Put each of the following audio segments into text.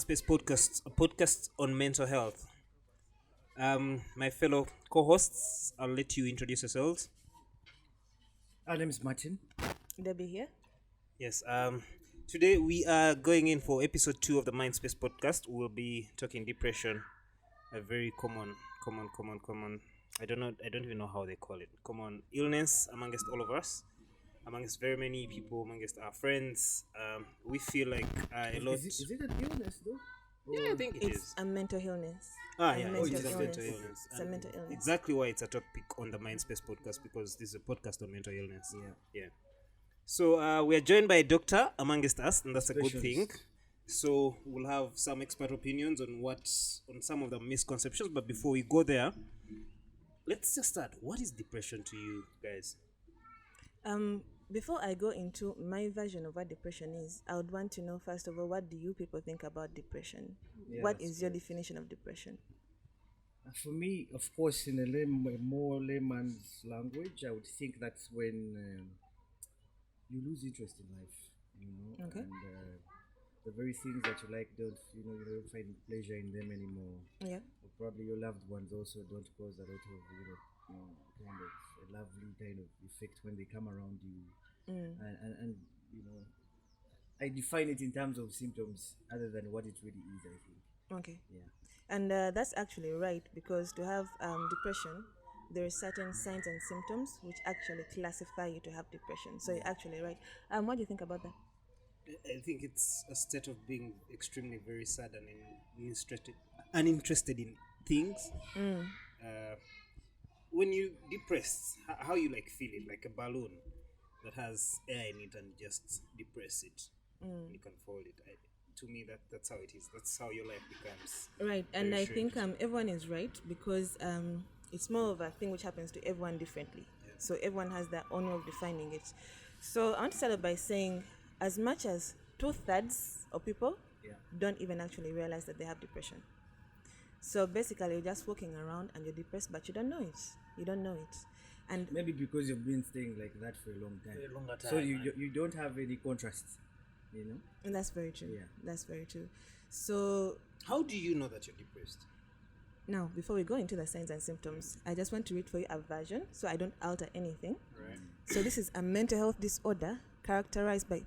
Mindspace podcast, a podcast on mental health. My fellow co-hosts, I'll let you introduce yourselves. Our name is Martin. Debbie here. Yes. Today we are going in for episode 2 of the Mindspace podcast. We'll be talking depression, a very common. I don't know. I don't even know how they call it. Common illness amongst all of us, amongst very many people, amongst our friends. We feel like a lot. Is it an illness though? Yeah, I think it It's is. a mental illness. Yeah, mental it is a illness. mental illness. It's a And mental illness. exactly why it's a topic on the Mindspace podcast because this is a podcast on mental illness. Yeah. So we are joined by a doctor amongst us, and that's a good thing. Specialist. So we'll have some expert opinions on some of the misconceptions. But before we go there, let's just start. What is depression to you guys? Before I go into my version of what depression is, I would want to know first of all, what do you people think about depression? Yeah, What that's is your definition of depression? For me, of course, in a more layman's language, I would think that's when you lose interest in life, Okay. and the very things that you like you don't find pleasure in them anymore. Yeah. Or probably your loved ones also don't cause a lot of kind of a lovely kind of effect when they come around you, and I define it in terms of symptoms other than what it really is. I think. Okay. Yeah. And that's actually right, because to have depression, there are certain signs and symptoms which actually classify you to have depression. So you're actually right. What do you think about that? I think it's a state of being extremely very sad and uninterested in things. When you depressed, how you like feel it, like a balloon that has air in it, and just depress it, you can fold it. To me, that's how it is. That's how your life becomes. Right, and very I think strange. everyone is right, because it's more of a thing which happens to everyone differently. So everyone has their own way of defining it. So I want to start off by saying, as much as 2/3 of people Yeah. don't even actually realize that they have depression. So basically, you're just walking around and you're depressed, but you don't know it. You don't know it, and Maybe because you've been staying like that for a long time. For a longer So time, you don't have any contrasts, you know? and that's very true. Yeah. That's very true. So How do you know that you're depressed? now, before we go into the signs and symptoms, I just want to read for you a version so I don't alter anything. Right. So this is a mental health disorder characterized by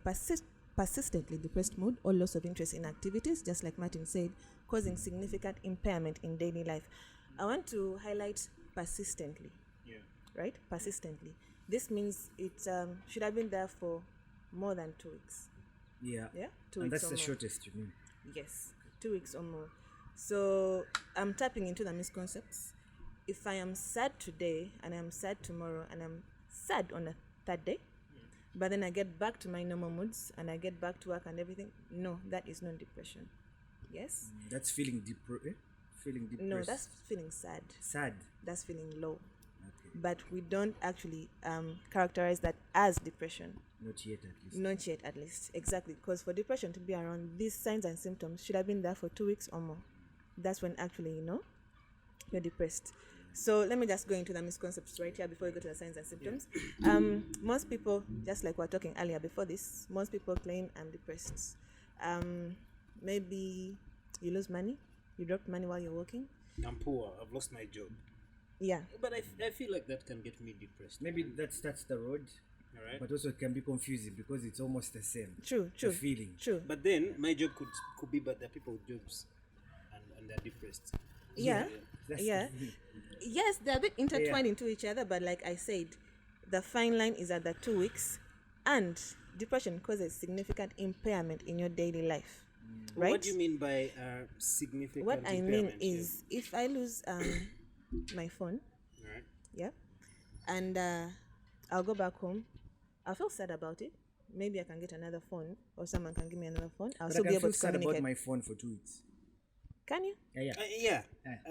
persistently depressed mood or loss of interest in activities, just like Martin said, causing significant impairment in daily life. I want to highlight persistently, Yeah. right? Persistently. This means it should have been there for more than 2 weeks. Yeah. Yeah? 2 And weeks that's or the more. shortest, you mean? Yes, 2 weeks or more. So I'm tapping into the misconceptions. If I am sad today and I'm sad tomorrow and I'm sad on a third day, but then I get back to my normal moods and I get back to work and everything, no, that is not depression. Yes? That's feeling feeling depressed. No, that's feeling sad. sad. That's feeling low. Okay. But we don't actually characterize that as depression. Not yet, at least. Not yet, at least. Exactly. Because for depression to be around, these signs and symptoms should have been there for 2 weeks or more. That's when actually, you're depressed. So let me just go into the misconceptions right here before we go to the signs and symptoms. Most people, just like we were talking earlier before this, most people claim I'm depressed. Maybe you lose money, you dropped money while you're working. I'm poor. I've lost my job. Yeah. But I feel like that can get me depressed. Maybe that's the road, All right. but also it can be confusing because it's almost the same. True. The feeling. True. But then my job could be, but there are people with jobs, and they're depressed. Yeah. That's Yeah. the thing. Yes, they're a bit intertwined into each other, but like I said, the fine line is at the 2 weeks, and depression causes significant impairment in your daily life. Right? What do you mean by significant? What I mean impairment? is, if I lose my phone, Yeah. Right. yeah, and I'll go back home, I'll feel sad about it. Maybe I can get another phone, or someone can give me another phone. I'll But still I be can able feel to sad about communicate. my phone for 2 weeks. Can you? Yeah. Yeah. Yeah.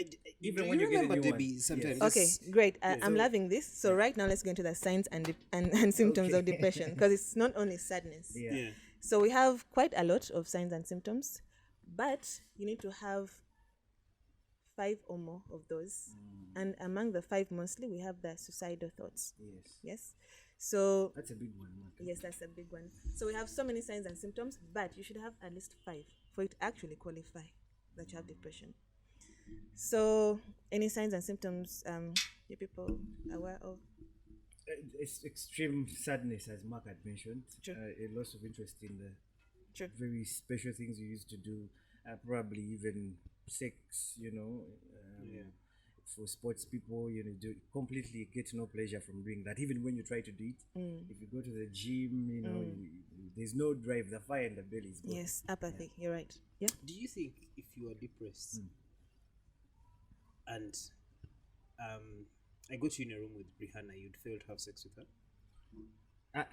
do Even you when you get a remember, new one? Debbie, sometimes. Yes. Okay, great. yeah, I'm so- loving this. So right now, let's go into the signs and symptoms of Okay. depression, because it's not only sadness. Yeah. Yeah. So we have quite a lot of signs and symptoms, but you need to have 5 or more of those. And among the 5, mostly we have the suicidal thoughts. Yes. Yes. So That's a big one. Mark. yes, that's a big one. So we have so many signs and symptoms, but you should have at least 5 for it to actually qualify that you have depression. So any signs and symptoms you people aware of? It's extreme sadness, as Mark had mentioned. True. A loss of interest in the True. very special things you used to do, probably even sex, for sports people, do completely get no pleasure from doing that. Even when you try to do it, if you go to the gym, there's no drive. The fire in the belly is gone. Yes, apathy. You're right. Yeah. Do you think if you are depressed and I got you in a room with Rihanna, you'd fail to have sex with her?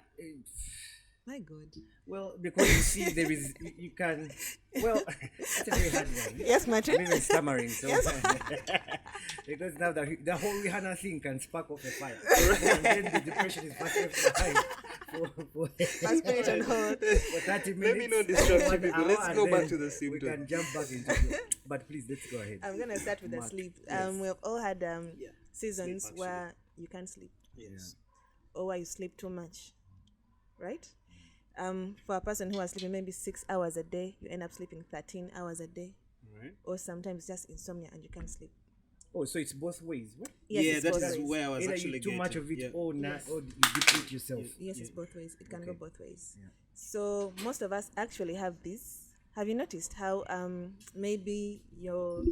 My God. Well, because you see, there is you can. Well, that's a very hard one. Yes, my I'm even stammering. So because now the whole Rihanna thing can spark off a fire, and then the depression is back behind for Let's put it on hold. for 30 minutes. Let me not distract you 1 people. hour, Let's and go back then to the we symptom. can jump back into it. But please, let's go ahead. I'm gonna start with the Mark, sleep. yes. We've all had seasons Sleep, actually. where you can't sleep Yes. or where you sleep too much, right? For a person who was sleeping maybe 6 hours a day, you end up sleeping 13 hours a day, Right. or sometimes just insomnia and you can't sleep. Oh, so it's both ways. What? Yes, yeah, it's that both is ways. where I was Either actually you too getting. much of it, Yeah. or Yes. or you deplete yourself. Yes, Yeah. it's both ways. It can go Okay. both ways. Yeah. So most of us actually have this. Have you noticed how maybe you're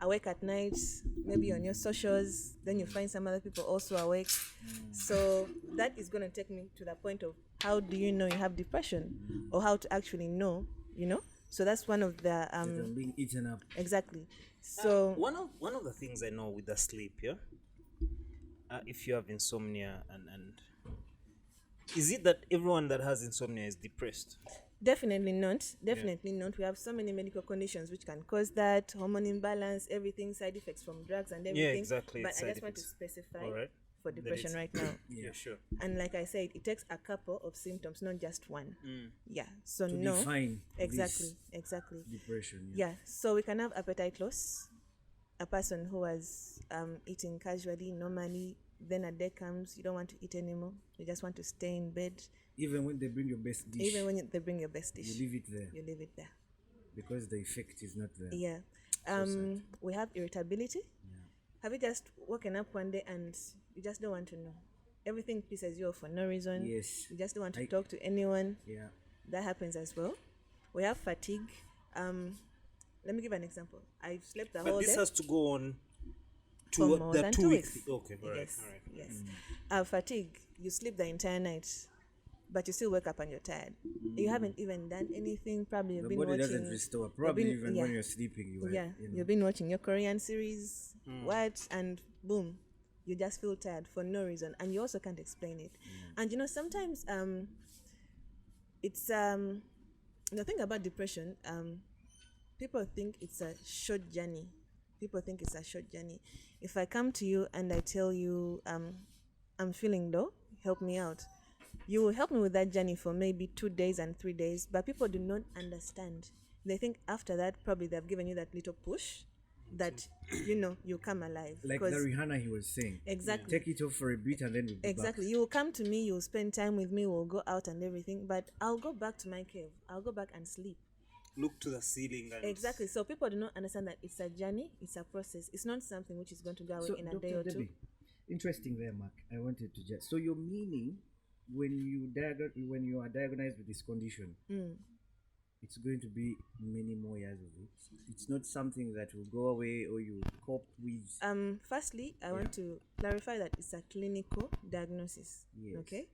awake at night, maybe on your socials, then you find some other people also awake. So that is going to take me to the point of how do you know you have depression, or how to actually know, So that's one of the That I'm being eaten up. exactly. So One of the things I know with the sleep, if you have insomnia and is it that everyone that has insomnia is depressed? definitely not. We have so many medical conditions which can cause that, hormone imbalance, everything, side effects from drugs and everything. exactly, But it's I side just want to effects. specify All right. for depression right now. Yeah, sure. And like I said, it takes a couple of symptoms, not just one. Yeah. So To no. define Exactly. this Exactly. depression. Yeah. So we can have appetite loss. A person who was eating casually, normally, then a day comes, you don't want to eat anymore. You just want to stay in bed. Even when they bring your best dish, Even when they bring your best dish, you leave it there you leave it there. because the effect is not there. Yeah. We have irritability. Have you just woken up one day and you just don't want to know? Everything pisses you off for no reason. Yes. You just don't want to talk to anyone. Yeah. That happens as well. We have fatigue. Let me give an example. I've slept the But whole this day. has to go on For to more the than 2 2 weeks. weeks. Okay, all right, Yes. all right. Yes. Fatigue. You sleep the entire night, but you still wake up and you're tired. You haven't even done anything. Probably you've The been body watching. doesn't restore. Probably been- even yeah. when you're sleeping, You've been watching your Korean series, and boom, you just feel tired for no reason, and you also can't explain it. And sometimes it's the thing about depression. People think it's a short journey. If I come to you and I tell you I'm feeling low, help me out, you will help me with that journey for maybe 2 days and 3 days, but people do not understand. They think after that probably they've given you that little push that you come alive. like the 'Cause Rihanna he was saying. exactly. Take it off for a bit and then we'll be Exactly. back. You will come to me, you will spend time with me, we'll go out and everything, but I'll go back to my cave. I'll go back and sleep. Look to the ceiling and Exactly. So people do not understand that it's a journey, it's a process. It's not something which is going to go away So, in a Dr. day or Debbie, two. interesting there, Mark. I wanted to just so you're meaning when you are diagnosed with this condition, it's going to be many more years of it. It's not something that will go away or you cope with. Firstly, I want to clarify that it's a clinical diagnosis. Yes. Okay?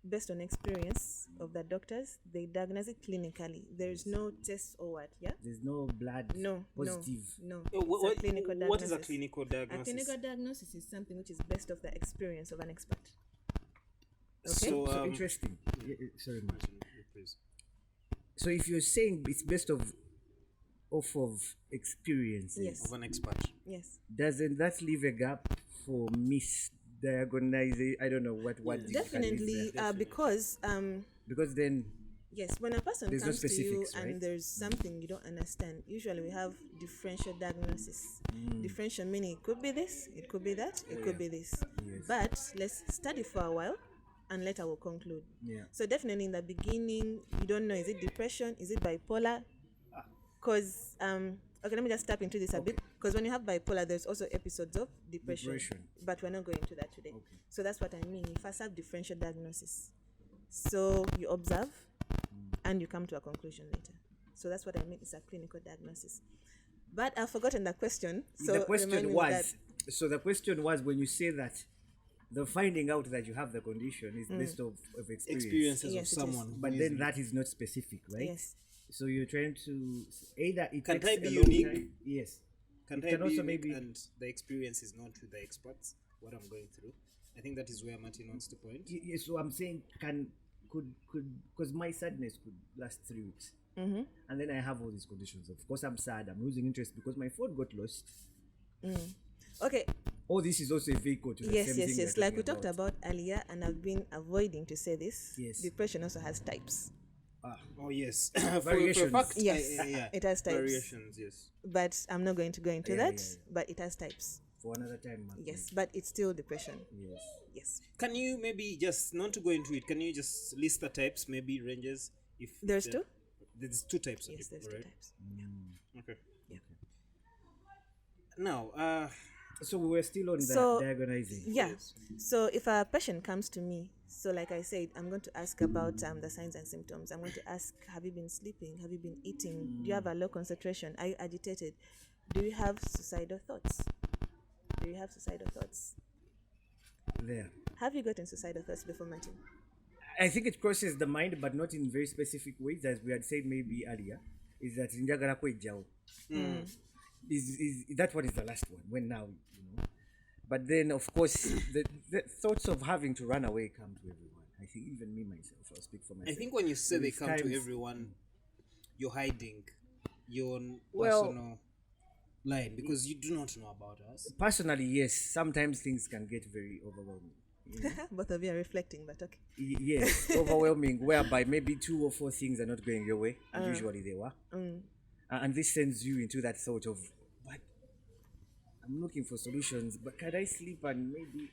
Based on experience of the doctors, they diagnose it clinically. There is no test or what, yeah? There's no blood No, positive. no. Oh, It's a clinical what is a diagnosis. clinical A diagnosis? clinical diagnosis is something which is based off the experience of an expert. Okay? So, So interesting. Sorry, Mark. please. So if you're saying it's based off of experiences, Yes. Of an expert. Yes. doesn't that leave a gap for misdiagnosing? I don't know what Definitely, because because then yes, when a person There's no comes to you specifics, and right? there's something you don't understand, usually we have differential diagnosis. Differential meaning it could be this, it could be that, it could be this. But let's study for a while and later we'll conclude. Yeah. So definitely in the beginning, you don't know, is it depression? Is it bipolar? Because, okay, let me just tap into this a bit. Because when you have bipolar, there's also episodes of depression. But we're not going into that today. Okay. So that's what I mean. You first have differential diagnosis. So you observe and you come to a conclusion later. So that's what I mean. It's a clinical diagnosis. But I've forgotten the question. So the question remind me was, the question was, when you say that the finding out that you have the condition is based of experience. Experiences Yes, of it is. someone. But then that is not specific, right? Yes. So you're trying to either it Can takes type a be long unique? time. Yes. Can It type can be also unique maybe- and the experience is not with the experts, what I'm going through. I think that is where Martin wants to point. Yes. So I'm saying could because my sadness could last 3 weeks, and then I have all these conditions. Of course, I'm sad. I'm losing interest because my phone got lost. Okay. All this is also a vehicle to the Yes, same yes, thing yes. we're Like we talking talked about earlier, and I've been avoiding to say this. Yes. Depression also has types. Oh, yes. Variations. For a fact, Yes, yeah. it has types. Variations, yes. But I'm not going to go into Yeah, that. yeah. But it has types. For another time, Mark. Yes, but it's still depression. Yes. Yes. Can you maybe just, not to go into it, can you just list the types, maybe ranges? If There's there- two? There's 2 types of Yes, people, there's two right? types. Okay. Yeah. Now, So we were still on So- the diagonizing. Yeah. So if a patient comes to me, so like I said, I'm going to ask about the signs and symptoms. I'm going to ask, have you been sleeping? Have you been eating? Do you have a low concentration? Are you agitated? Do you have suicidal thoughts? Do you have suicidal thoughts? There. Have you gotten suicidal thoughts before, Martin? I think it crosses the mind, but not in very specific ways, as we had said maybe earlier. Is that njagala kwejjawo. Is that what is the last one? When now, But then, of course, the thoughts of having to run away come to everyone. I think even me myself, I'll speak for myself. I think when you say they There's come to times- everyone, you're hiding your own Well- personal line because you do not know about us. Personally, yes, sometimes things can get very overwhelming. Both of you are reflecting, but okay. Yes, overwhelming, whereby maybe 2 or 4 things are not going your way, and usually they were. And this sends you into that thought of, but I'm looking for solutions, but can I sleep and maybe...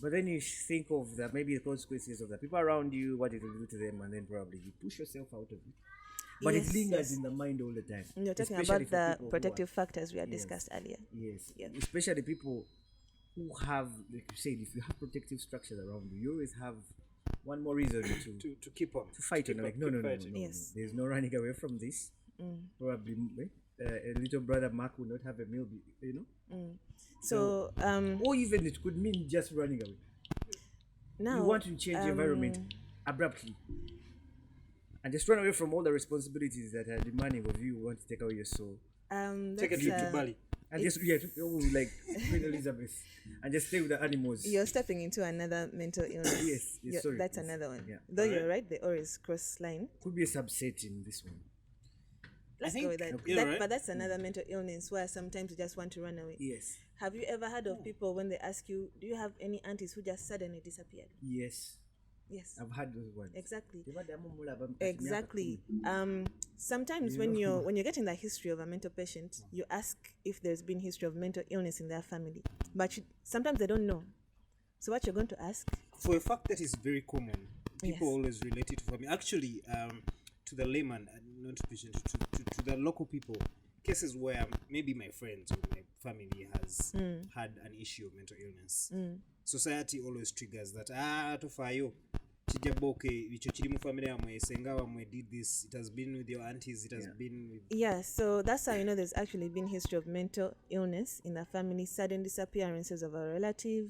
But then you think of the maybe the consequences of the people around you, what it will do to them, and then probably you push yourself out of it. But Yes, it lingers yes. in the mind all the time. You're talking especially about for the people who are- protective factors we had Yes. discussed earlier. Yes. Yeah. Especially people who have, like you said, if you have protective structures around you, you always have one more reason To keep on. to fight on. Keep Like, on, no, keep no, no, no, fighting. no, Yes. no. There's no running away from this. Probably a little brother Mark will not have a meal, So Or even it could mean just running away. now You want to change the environment abruptly. And just run away from all the responsibilities that are demanding of you. Want to take away your soul. Take a that's, trip to Bali. And just, like Queen Elizabeth. And just stay with the animals. You're stepping into another mental illness. Yes, You're- sorry, that's yes, another one. yeah. Though you're right, they always cross line. Could be a subset in this one. Let's think go with that. you're right. But that's another mental illness where sometimes you just want to run away. Yes. Have you ever heard of people when they ask you, do you have any aunties who just suddenly disappeared? Yes. Yes. I've had those ones. Exactly. Exactly. Exactly. Sometimes when you're getting the history of a mental patient, you ask if there's been history of mental illness in their family, but sometimes they don't know. So what you're going to ask? For a fact that is very common, people Yes. always relate it to family. Actually, to the layman, not to patient, to the local people, cases where maybe my friends or my family has had an issue of mental illness. Society always triggers that tofayo chijaboke icho chiri mu family yamwe senga wamwe did this, it has been with your aunties, it has been with Yeah, so that's how you know there's actually been history of mental illness in the family, sudden disappearances of a relative,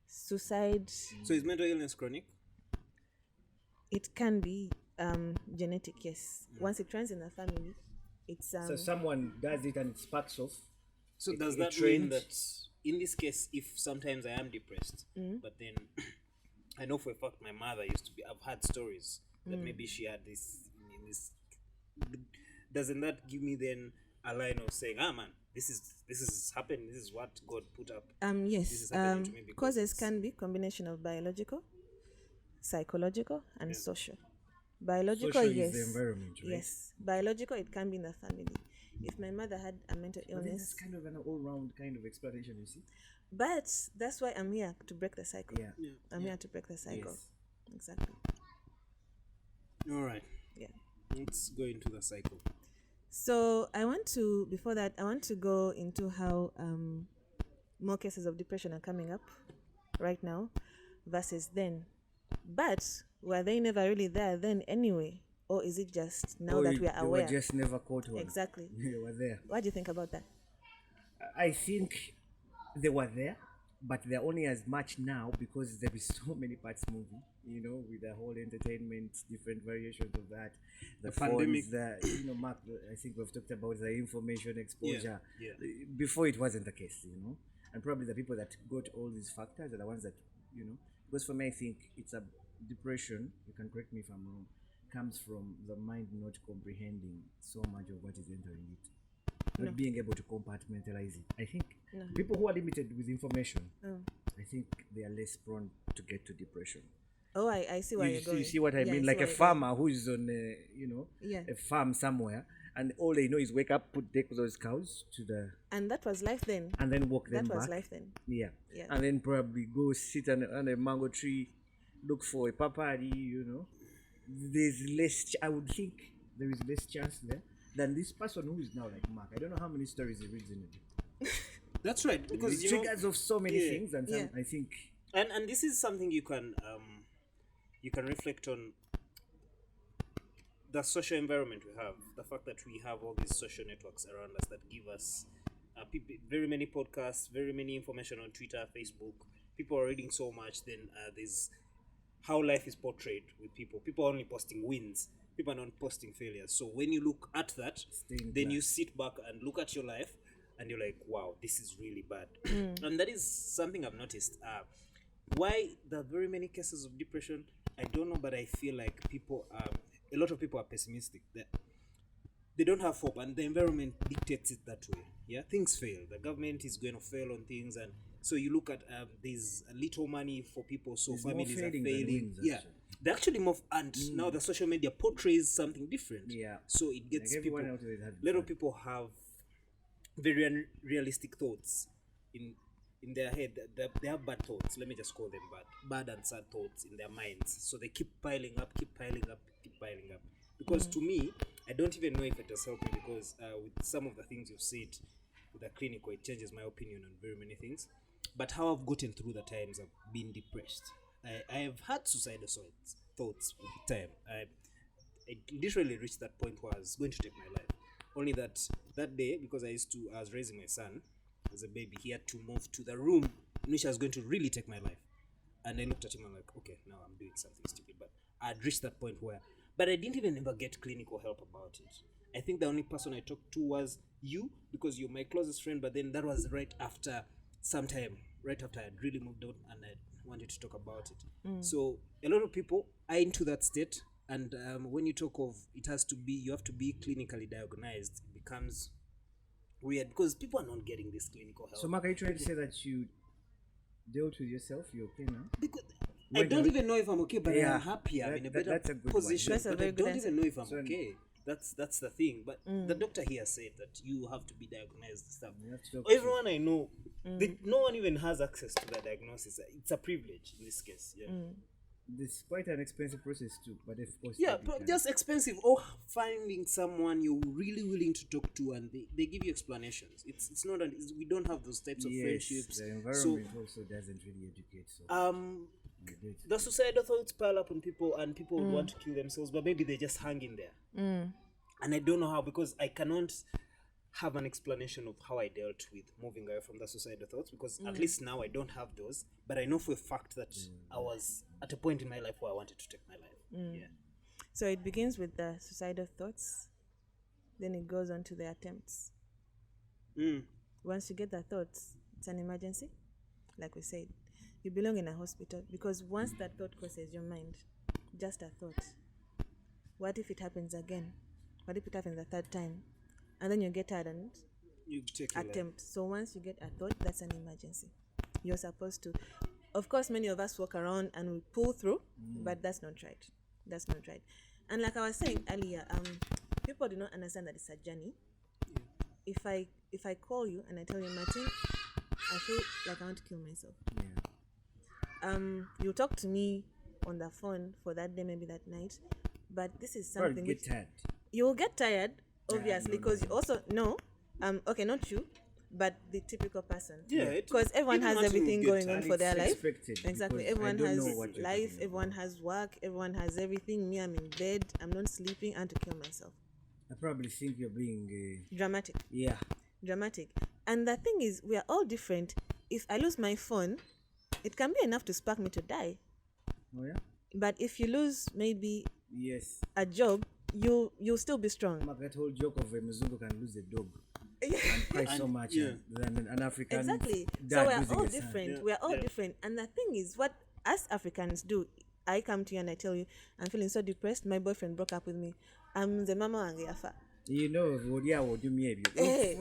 suicide. So is mental illness chronic? It can be genetic, yes. Once it runs in the family, it's So someone does it and it sparks off. So It- does it that trained. mean that in this case, if sometimes I am depressed, but then I know for a fact my mother used to be, I've had stories that maybe she had this in this, doesn't that give me then a line of saying, man, this is happening, this is what God put up? This yes. is happening to me because Causes it's- can be combination of biological, psychological, and social. Biological, Social yes. is the environment, right? Yes. Biological, it can be in the family. If my mother had a mental But then illness, that's kind of an all-round kind of explanation, you see. But that's why I'm here to break the cycle. Yeah. I'm here to break the cycle. Yes. Exactly. All right. Yeah. Let's go into the cycle. So before that, I want to go into how more cases of depression are coming up right now versus then. But were they never really there then anyway? Or is it just now that we are They aware? were just never caught one. Exactly. They were there. What do you think about that? I think they were there, but they're only as much now because there is so many parts moving, with the whole entertainment, different variations of that. The pandemic. phones, Mark, I think we've talked about the information exposure. Yeah. Before it wasn't the case, and probably the people that got all these factors are the ones that, because for me, I think it's a depression, you can correct me if I'm wrong, comes from the mind not comprehending so much of what is entering it. Not being able to compartmentalize it. I think people who are limited with information, I think they are less prone to get to depression. Oh, I see where you're going. You see what I mean? see Like a where you're farmer who is on, Yeah. a farm somewhere, and all they know is wake up, take those cows to the, And that was life then. and then walk them That was back. life then. Yeah. Yeah. And then probably go sit on a mango tree, look for a papaya, There's less, I would think there is less chance there than this person who is now like Mark. I don't know how many stories he reads in a day. That's right. Because It triggers of so many yeah. things, and some, Yeah. I think and this is something you can reflect on the social environment we have, the fact that we have all these social networks around us that give us very many podcasts, very many information on Twitter, Facebook. People are reading so much. Then there's how life is portrayed with people. People are only posting wins. People are not posting failures. So when you look at that, then you sit back and look at your life, and you're like, wow, this is really bad. And that is something I've noticed. Why there are very many cases of depression, I don't know, but I feel like a lot of people are pessimistic. They don't have hope, and the environment dictates it that way. Yeah, things fail. The government is going to fail on things, and so you look at there's little money for people, so There's more families are failing than failing. wins, Yeah, actually. they're actually more, and now the social media portrays something different. Yeah. So it gets Like people. everyone out there is having Little fun. people have very unrealistic thoughts in their head. They have bad thoughts. Let me just call them bad and sad thoughts in their minds. So they keep piling up. Because to me, I don't even know if it has helped me, because with some of the things you've said with the clinical, it changes my opinion on very many things. But how I've gotten through the times I've been depressed, I have had suicidal thoughts with time. I literally reached that point where I was going to take my life. Only that day, because I was raising my son as a baby, he had to move to the room in which I was going to really take my life. And I looked at him and I'm like, okay, now I'm doing something stupid. But I had reached that point but I didn't even ever get clinical help about it. I think the only person I talked to was you, because you're my closest friend. But then that was right after some time, right after I had really moved out and I wanted to talk about it. So a lot of people are into that state. And when you talk of you have to be clinically diagnosed, it becomes weird because people are not getting this clinical help. So, Mark, are you trying to say that you dealt with yourself? You're okay now? Because I don't even know if I'm okay, but Yeah. I'm happy. I'm in a better that's a good position. one. That's a But I very good don't answer. even know if I'm So- okay. That's the thing. But the doctor here said that you have to be diagnosed and stuff. You have to talk to- Everyone I know, no one even has access to the diagnosis. It's a privilege in this case. Yeah. It's quite an expensive process too, but of course. Yeah, you but can- just expensive. Or finding someone you're really willing to talk to, and they give you explanations. It's not we don't have those types of yes, friendships. the environment also doesn't really educate. So you did. The suicidal thoughts pile up on people, and people would want to kill themselves, but maybe they just hang in there. And I don't know how, because I cannot have an explanation of how I dealt with moving away from the suicidal thoughts, because at least now I don't have those. But I know for a fact that I was at a point in my life where I wanted to take my life. Yeah. So it begins with the suicidal thoughts, then it goes on to the attempts. Once you get the thoughts, it's an emergency. Like we said, you belong in a hospital, because once that thought crosses your mind, just a thought, what if it happens again? What if it happens a third time? And then you get tired and You take your life. attempt. So once you get a thought, that's an emergency. You're supposed to. Of course, many of us walk around and we pull through, but that's not right. That's not right. And like I was saying earlier, people do not understand that it's a journey. If I call you and I tell you, Martin, I feel like I want to kill myself. Yeah. You talk to me on the phone for that day, maybe that night, but this is Probably something get which tired. you will get tired, obviously, no, because you also know, okay, not you, but the typical person. Yeah, Because everyone even has until you everything get going tired. on And for their it's life. expected Exactly. because I Everyone don't has know what you're life, talking everyone about. has work, everyone has everything. Me, I'm in bed, I'm not sleeping, and to kill myself. I probably think you're being Dramatic. yeah. Dramatic. And the thing is, we are all different. If I lose my phone, it can be enough to spark me to die. Oh yeah. But if you lose maybe Yes. a job, you'll still be strong. Mark, that whole joke of a Mzungu can lose a dog Yeah. and cry so And- much yeah. than an African Exactly. dad So we are losing all a son. different. Yeah, We are all yeah. different. And the thing is, what us Africans do, I come to you and I tell you, I'm feeling so depressed. My boyfriend broke up with me. I'm the mama wange yafa. You know, what do me Eh.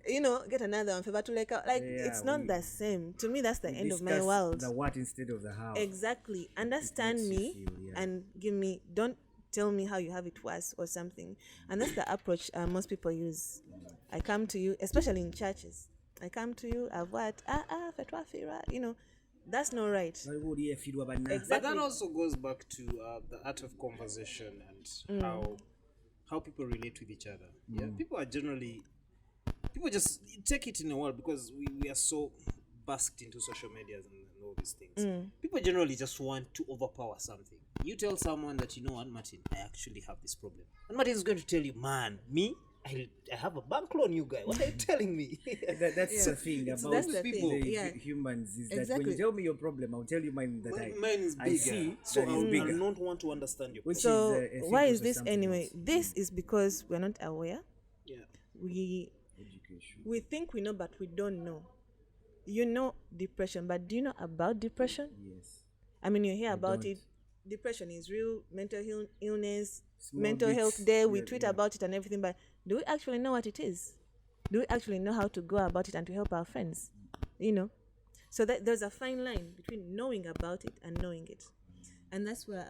you know. Get another one. Like Yeah, it's not we- the same. To me, that's the We end of my discuss world. The what instead of the how. Exactly. Understand makes you me feel, yeah. and don't tell me how you have it worse or something. And that's the approach most people use. I come to you, especially in churches. I come to you, I've what? Fetwa fira. That's not right. But Exactly. that also goes back to the art of conversation and how people relate with each other. Yeah, people just take it in a while because we are so basked into social medias and all these things. People generally just want to overpower something. You tell someone that, you know what, Martin, I actually have this problem, and Martin is going to tell you, man, me, I have a bank loan, you guy. What are you telling me? That's the thing about That's the people. thing. the Yeah. humans is that when Exactly. you tell me your problem, I'll tell you mine that Mine is I bigger, see so that I is will bigger. not want to understand your Which problem. So is, I why think is also this something anyway? else. This is because we're not aware. Yeah. We Education. we think we know, but we don't know. You know depression, but do you know about depression? Yes. I mean, you hear about don't. it. Depression is real. Mental illness, Small mental bits, health day. We yeah, tweet yeah. about it and everything, but do we actually know what it is? Do we actually know how to go about it and to help our friends? So that there's a fine line between knowing about it and knowing it, and that's where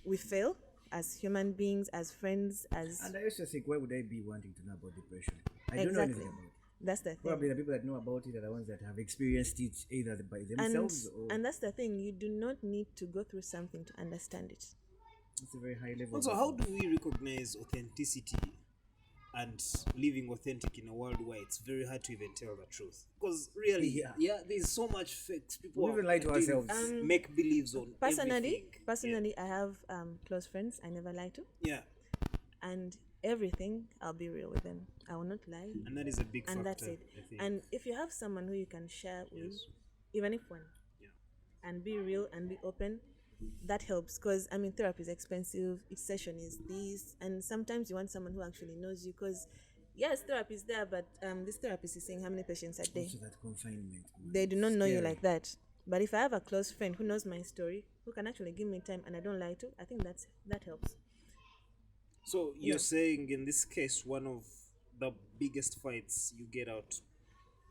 we fail as human beings, as friends, as And I also think, why would I be wanting to know about depression? I don't know exactly. anything about it. That's the thing. Probably the people that know about it are the ones that have experienced it either by and themselves or and that's the thing. You do not need to go through something to understand it. it's a very high level. Also, how do we recognize authenticity and living authentic in a world where it's very hard to even tell the truth? Because really, Yeah. there's so much fakes. People We even are lie to doing ourselves. make believes on everything. Personally, I have close friends I never lie to, Yeah. and everything I'll be real with them. I will not lie, And that is a big factor. and that's it. I think. And if you have someone who you can share with, Yes. even if one, Yeah. and be real and be open, that helps. Because I mean, therapy is expensive. Each session is this, and sometimes you want someone who actually knows you. Because yes, therapy is there, but this therapist is saying how many patients a day. Also that confinement. They do not know you Scary. like that. But if I have a close friend who knows my story, who can actually give me time and I don't lie to, I think that helps. So you're saying in this case, one of the biggest fights you get out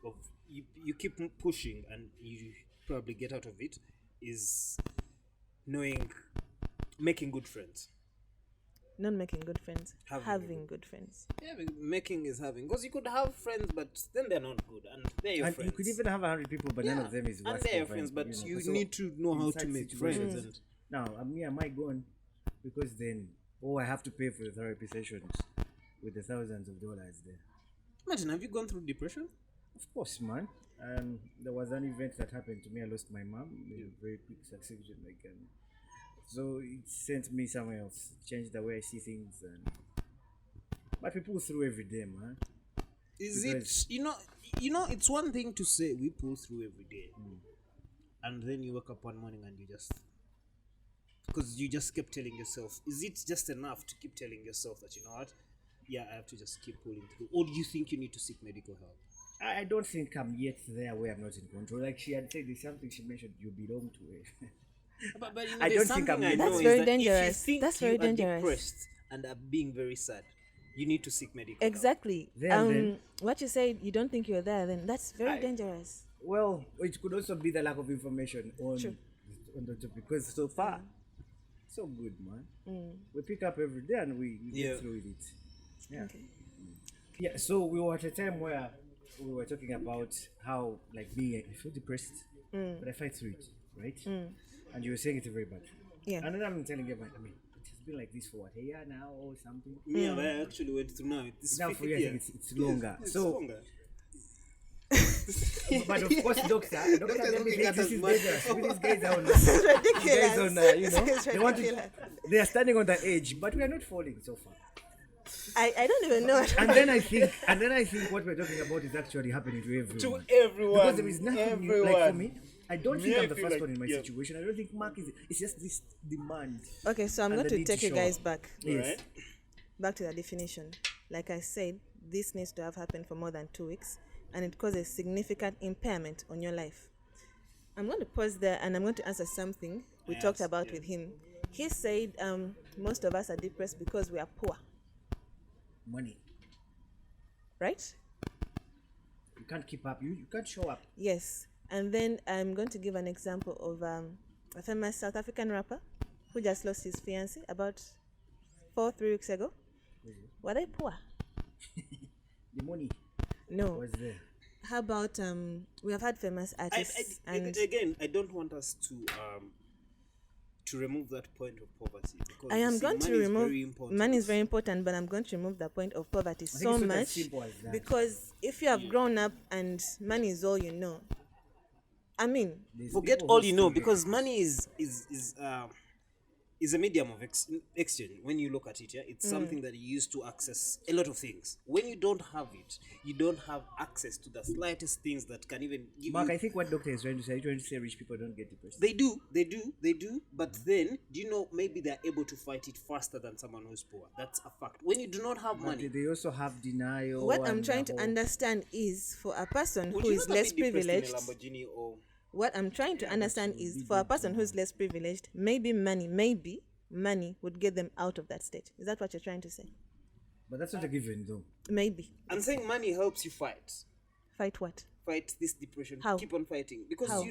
of, you keep pushing and you probably get out of it, is making good friends. Not making good friends, Having having good friends. Yeah, making is having, because you could have friends, but then they're not good, and they're your And friends. you could even have 100 people, but none of them is and worth they're your covering, friends, but you So need to know in how such to make situations- friends. And Now, I might go on because then, I have to pay for the therapy sessions with the thousands of dollars there. imagine, have you gone through depression? Of course, man. There was an event that happened to me. I lost my mom in a very quick succession. So it sent me somewhere else, changed the way I see things. But we pull through every day, man. Is Because- it it's one thing to say we pull through every day, and then you wake up one morning and you just kept telling yourself, is it just enough to keep telling yourself that, you know what, yeah, I have to just keep pulling through, or do you think you need to seek medical help? I don't think I'm yet there where I'm not in control. Like she had said, there's something she mentioned, you belong to it. But I there's don't think something I'm I yet know That's is very that dangerous. If you think That's you very are dangerous. depressed and are being very sad, you need to seek medical help. Exactly. There and then- What you said, you don't think you're there, then that's very dangerous. Well, it could also be the lack of information on the topic. Because so far, so good, man. We pick up every day and we Yeah. get through with it. Yeah. Okay. Yeah, so we were at a time where we were talking about how like I feel depressed, but I fight through it, right? And you were saying it's very bad. Yeah. And then I'm telling you, I mean, it has been like this for what, a year now or something. Yeah, but I actually went through now. It's Now for you, I think it's longer. It's so, longer. but of course, doctor, let me looking think at this us is much. dangerous. These guys are on, It's these ridiculous. guys on, It's they want to, ridiculous. they are standing on the edge, but we are not falling so far. I don't even know. And then I think what we're talking about is actually happening to everyone. To everyone. Because there is nothing new. Like for me, I don't think I'm the feel first like- one in my yeah. situation. I don't think Mark is. It's just this demand. Okay, so I'm And going the to need take to you show guys up. back. Yes. Right? Back to the definition. Like I said, this needs to have happened for more than 2 weeks, and it causes significant impairment on your life. I'm going to pause there, and I'm going to answer something we talked Yes, about yeah. with him. He said most of us are depressed because we are poor, Money. right? You can't keep up. You can't show up. Yes. And then I'm going to give an example of a famous South African rapper who just lost his fiancée about 3 weeks ago. Were they poor? The money No. was there. How about we have had famous artists and Again, I don't want us to remove that point of poverty. Because I you am see, going to money is remove very important. money is very important, but I'm going to remove the point of poverty think so it's not as much simple as that. because if you have grown up and money is all you know, I mean, There's Forget people all who you know, still get because money is a medium of exchange. When you look at it, yeah, it's something that you use to access a lot of things. When you don't have it, you don't have access to the slightest things that can even give Mark, you. I think what doctor is trying to say, rich people don't get depressed. They do. But then, do you know, maybe they're able to fight it faster than someone who's poor. That's a fact. When you do not have But money, they also have denial. what I'm and trying the to whole- understand is for a person would who you is rather less be depressed in a privileged. Lamborghini or What I'm trying to understand is for a person who's less privileged, maybe money would get them out of that state. Is that what you're trying to say? But that's not a given, though. Maybe. I'm saying money helps you fight Fight what? this depression. How? Keep on fighting because How?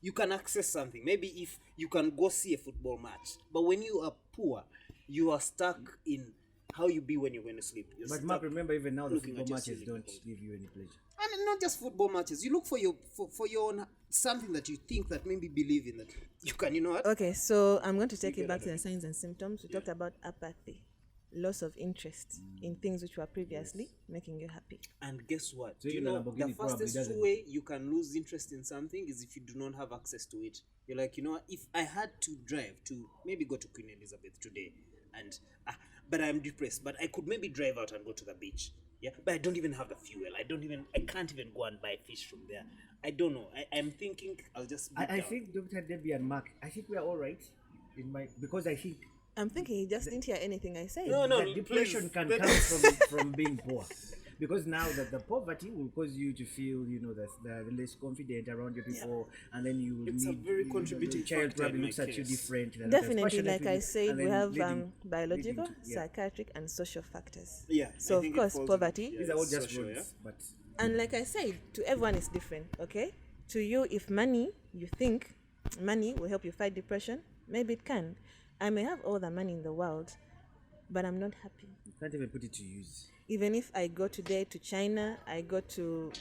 you can access something. Maybe if you can go see a football match, but when you are poor, you are stuck in how you be when you're going to sleep. You're But stuck Mark, remember, even now the looking football at your matches ceiling. don't give you any pleasure. And not just football matches. You look for your own something that you think that maybe believe in that you can. You know what? Okay, so I'm going to take you get back out to of the signs and symptoms. We talked about apathy, loss of interest in things which were previously making you happy. And guess what? So Do you even a know the Lamborghini probably fastest doesn't- way you can lose interest in something is if you do not have access to it. You're like, you know what? If I had to drive to maybe go to Queen Elizabeth today, and but I'm depressed, but I could maybe drive out and go to the beach. Yeah, but I don't even have the fuel. I can't even go and buy fish from there. I don't know. I'm thinking I'll just. Be I down. think Dr. Debbie and Mark, I think we are all right. Because I think I'm thinking he just didn't hear anything I said. No, that depression please. can come from being poor. Because now that the poverty will cause you to feel, that the less confident around your people, and then you It's a need, very the contributing child factor in probably my looks at you case. different. and Definitely, passionate like with I you, said, and we then have leading biological, to- yeah. psychiatric, and social factors. Yeah. So I of think it course, falls in- poverty. yeah, These are all it's just social, roads, yeah? but And like I said, to everyone it's different, okay? To you, if you think money will help you fight depression, maybe it can. I may have all the money in the world, but I'm not happy. you can't even put it to use. Even if I go today to China, I go to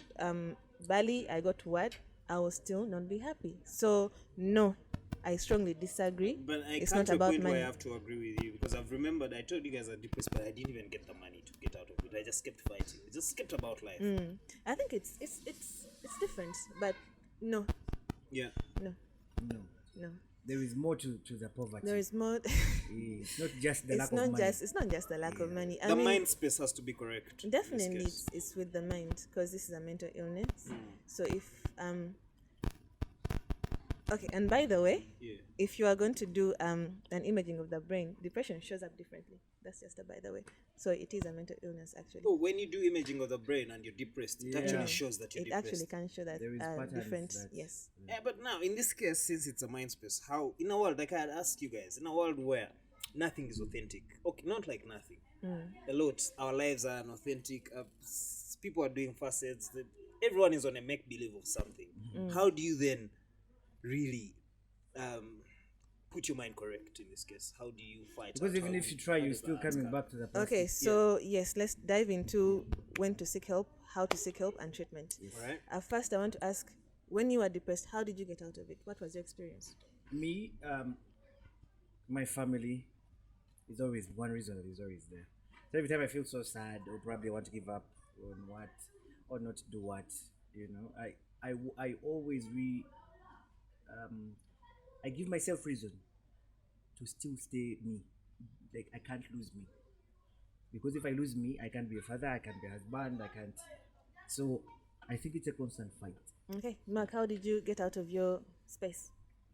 Bali, I go to what, I will still not be happy. So no, I strongly disagree. But I It's come not to a about point money. where I have to agree with you because I've remembered I told you guys are depressed, but I didn't even get the money to get out of it. I just kept fighting. I just kept about life. I think it's different, but no, Yeah. No. no. There is more to the poverty. There is more. It's not just the lack it's of not money. it's not just the lack of money. I The mean, mind space has to be correct. in this definitely case. it's with the mind because this is a mental illness. So if okay, and by the way, Yeah. if you are going to do an imaging of the brain, depression shows up differently. That's just a by the way. So it is a mental illness actually. Oh, when you do imaging of the brain and you're depressed, it Yeah. actually shows that you're It depressed. actually can show that There is patterns different. that- Yes. Yeah, but now in this case, since it's a mind space, how in a world like I had asked you guys, in a world where nothing is authentic, okay, not like nothing, a lot, our lives are unauthentic. People are doing facets. Everyone is on a make believe of something. How do you then really put your mind correct in this case? How do you fight? Because out? even How if do you try, how you're does still that coming outcome? back to the plastic. Okay, so yes, let's dive into when to seek help, how to seek help, and treatment. All right. First, I want to ask, when you were depressed, how did you get out of it? What was your experience? Me, my family is always one reason that is always there. So every time I feel so sad or probably want to give up on what or not do what, I always I give myself reason to still stay me. Like I can't lose me. Because if I lose me, I can't be a father, I can't be a husband, I can't. So I think it's a constant fight. Okay, Mark, how did you get out of your space?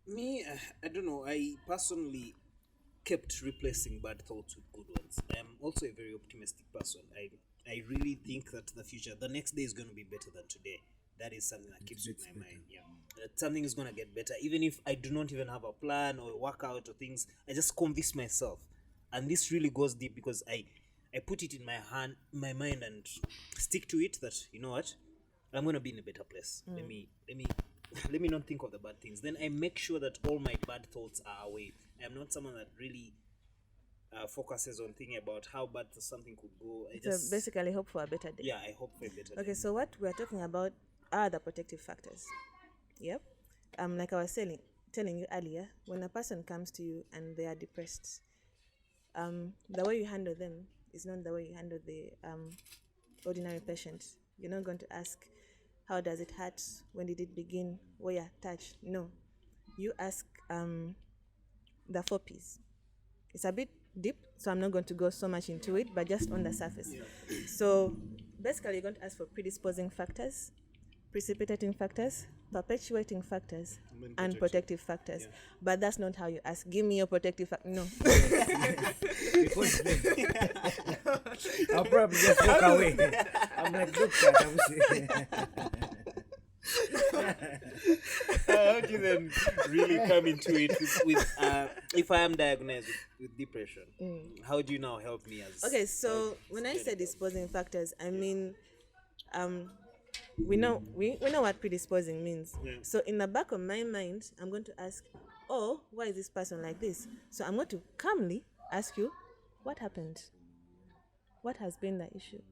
Me, I don't know. I personally kept replacing bad thoughts with good ones. I'm also a very optimistic person. I really think that the next day is going to be better than today. That is something that keeps with my mind. Yeah, that something is going to get better, even if I do not even have a plan or a workout or things. I just convince myself, and this really goes deep because I put it in my mind, and stick to it. That you know what, I'm going to be in a better place. Let me not think of the bad things. Then I make sure that all my bad thoughts are away. I'm not someone that really focuses on thinking about how bad something could go. So basically hope for a better day. Yeah, I hope for a better day. Okay, so what we're talking about are the protective factors. Yep. Like I was telling you earlier, when a person comes to you and they are depressed, the way you handle them is not the way you handle the ordinary patient. You're not going to ask, how does it hurt? When did it begin? Were you touched? No. You ask the 4 Ps. It's a bit deep, so I'm not going to go so much into it, but just on the surface. Yeah. So basically, you're going to ask for predisposing factors, precipitating factors, perpetuating factors, and protective factors. Yeah. But that's not how you ask. Give me your protective factor. No. I'll probably just walk away. I'm like, look, how do you then really come into it with if I am diagnosed with depression? How do you now help me as? Okay, so when I say disposing factors, I mean, we know what predisposing means. Yeah. So in the back of my mind, I'm going to ask, oh, why is this person like this? So I'm going to calmly ask you, what happened? What has been the issue?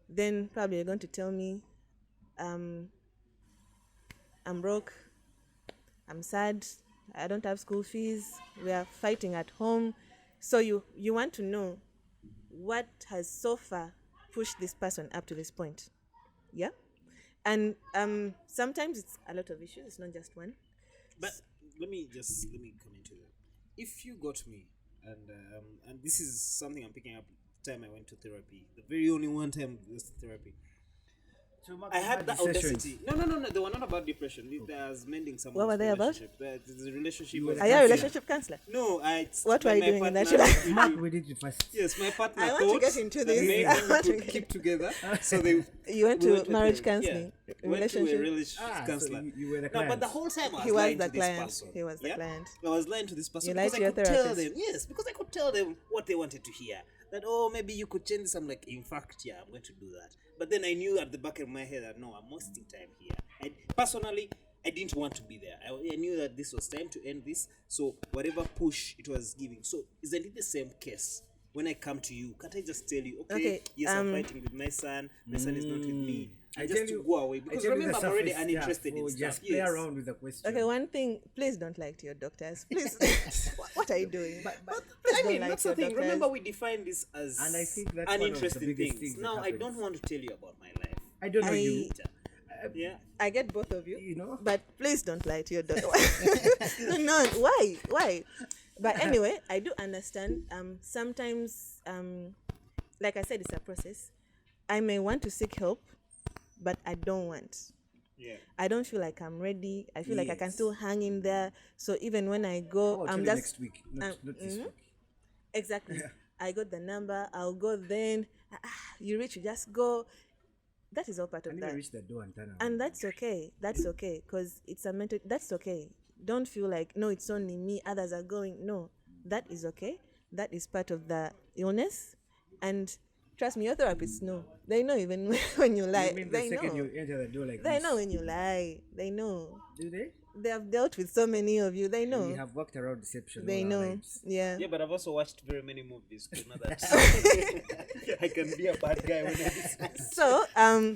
Then probably you're going to tell me, I'm broke, I'm sad, I don't have school fees, we are fighting at home. So you want to know what has so far pushed this person up to this point. Yeah? And sometimes it's a lot of issues, it's not just one. But let me come into that. If you got me, and this is something I'm picking up the time I went to therapy, the very only one time I was to therapy. So I had that audacity. No. They were not about depression. They was mending someone's What were they about? The relationship. Are you a relationship counselor? No, what were you doing in that? Mark, we did it first. Yes, my partner I want to get into this. I want to keep together. So You went to marriage counseling, relationship. relationship. Counselor. So you were the client. No, but the whole time I was He was lying the to this client. person. He was the client. I was lying to this person You lied because to I your could tell therapist. them. Yes, because I could tell them what they wanted to hear. That maybe you could change this. I'm like, in fact, yeah, I'm going to do that. But then I knew at the back of my head that no, I'm wasting time here. Personally, I didn't want to be there. I knew that this was time to end this. So whatever push it was giving. So isn't it the same case? When I come to you, can't I just tell you, okay yes, I'm fighting with my son son is not with me. I just to go away. Because remember, I'm already uninterested in stuff. Just play around with the question. Okay, one thing, please don't lie to your doctors. Please. What are you doing? But I mean, that's the thing. Remember, we define this as and I think that's uninteresting things. Now, I don't want to tell you about my life. I don't know you. Yeah. I get both of you. You know? But please don't lie to your doctor. No, why? But anyway, I do understand. Sometimes, like I said, it's a process. I may want to seek help, but I don't want. Yeah. I don't feel like I'm ready. I feel like I can still hang in there. So even when I go, I'm just next week, not this week. Exactly. I got the number. I'll go then. You reach, you just go. That is all part of that. Reach the door and turn around. And that's okay. That's okay because it's a mental. That's okay. Don't feel like no, it's only me. Others are going. No, that is okay. That is part of the illness, and trust me, your therapists know. They know even when you lie. You mean they the second know. you enter the door like They this? know when you lie. They know. Do they? They have dealt with so many of you. They know. We have worked around deception. They all our know. lives. Yeah. Yeah, but I've also watched very many movies to know that I can be a bad guy when I decide. So,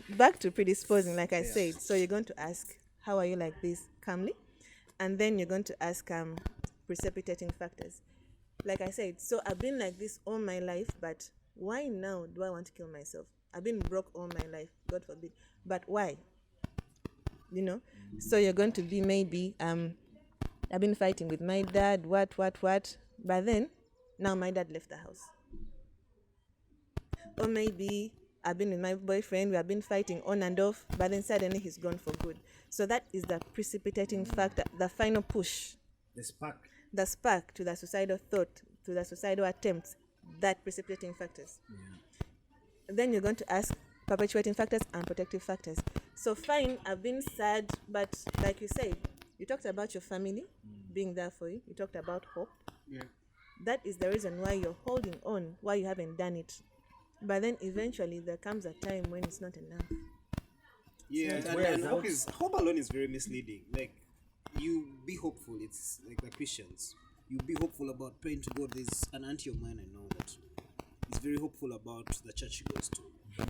back to predisposing, like I said. So you're going to ask, how are you like this, calmly? And then you're going to ask precipitating factors. Like I said, so I've been like this all my life, but why now do I want to kill myself? I've been broke all my life, God forbid. But why? You know? So you're going to be maybe, I've been fighting with my dad, what. But then, now my dad left the house. Or maybe I've been with my boyfriend, we have been fighting on and off, but then suddenly he's gone for good. So that is the precipitating factor, the final push, The spark. the spark to the suicidal thought, to the suicidal attempts, that precipitating factors. Then you're going to ask perpetuating factors and protective factors. So fine, I've been sad, but like you said, you talked about your family being there for you. You talked about hope. Yeah. That is the reason why you're holding on, why you haven't done it. But then eventually there comes a time when it's not enough. Yeah, So and, whereas and hope alone is very misleading. Like, you be hopeful. It's like the Christians. You be hopeful about praying to God. There's an auntie of mine I know that is very hopeful about the church she goes to.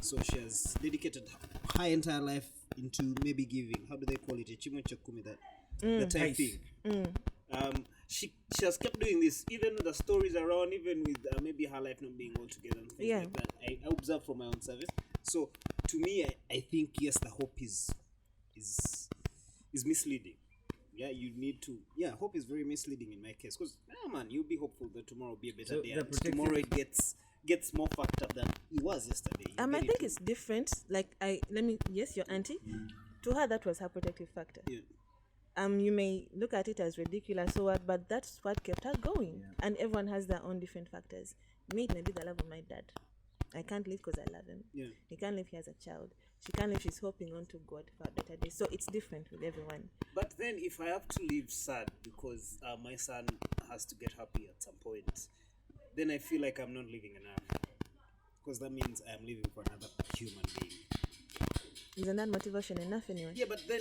So she has dedicated her entire life into maybe giving. How do they call it? Echimo chakumi, that type Nice. thing. She has kept doing this, even the stories around, even with maybe her life not being all together and things like that. I observe from my own service. So to me, I think yes, the hope is misleading. Yeah, you need to. Yeah, hope is very misleading in my case, because man, you'll be hopeful that tomorrow will be a better So day. the And protective- tomorrow it gets more fucked up than it was yesterday. You I get think it? it's different. Like yes, your auntie, to her that was her protective factor. Yeah. You may look at it as ridiculous or what, but that's what kept her going. And everyone has their own different factors. Me, it may be the love of my dad. I can't live because I love him. Yeah. He can't live, he has a child. She can't live, she's hoping on to God for a better day. So it's different with everyone. But then, if I have to live sad because my son has to get happy at some point, then I feel like I'm not living enough, because that means I am living for another human being. Isn't that motivation enough anyway? Yeah, but then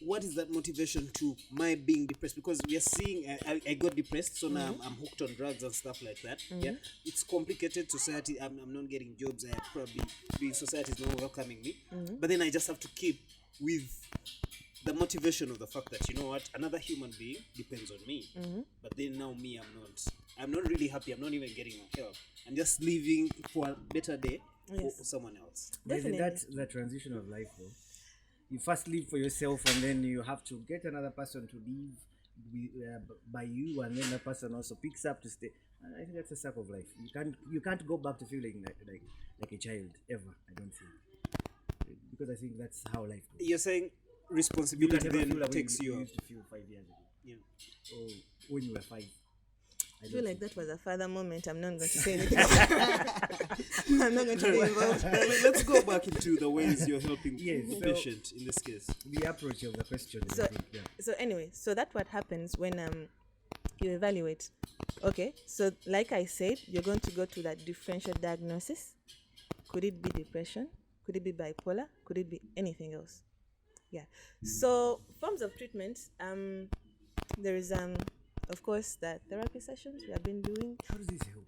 what is that motivation to my being depressed? Because we are seeing I got depressed, so now I'm hooked on drugs and stuff like that. Yeah, it's complicated society. I'm not getting jobs. I probably being society is not welcoming me. But then I just have to keep with the motivation of the fact that, you know what, another human being depends on me. But then now me, I'm not really happy. I'm not even getting my help. I'm just living for a better day for someone else. But isn't that Definitely. the transition of life, though? You first live for yourself, and then you have to get another person to live by you, and then that person also picks up to stay. And I think that's a circle of life. You can't go back to feeling like a child ever. I don't think, because I think that's how life goes. You're saying You can responsibility never then feel like takes you you up. used to feel 5 years ago, Yeah. or when you were 5. I feel like that was a father moment. I'm not going to say anything. I'm not going to be involved. Let's go back into the ways you're helping Yes, the so- patient in this case. The approach of the question, So- I think, yeah. So anyway, so that's what happens when you evaluate. Okay, so like I said, you're going to go to that differential diagnosis. Could it be depression? Could it be bipolar? Could it be anything else? Yeah. So forms of treatment. There is of course the therapy sessions we have been doing. How does this help?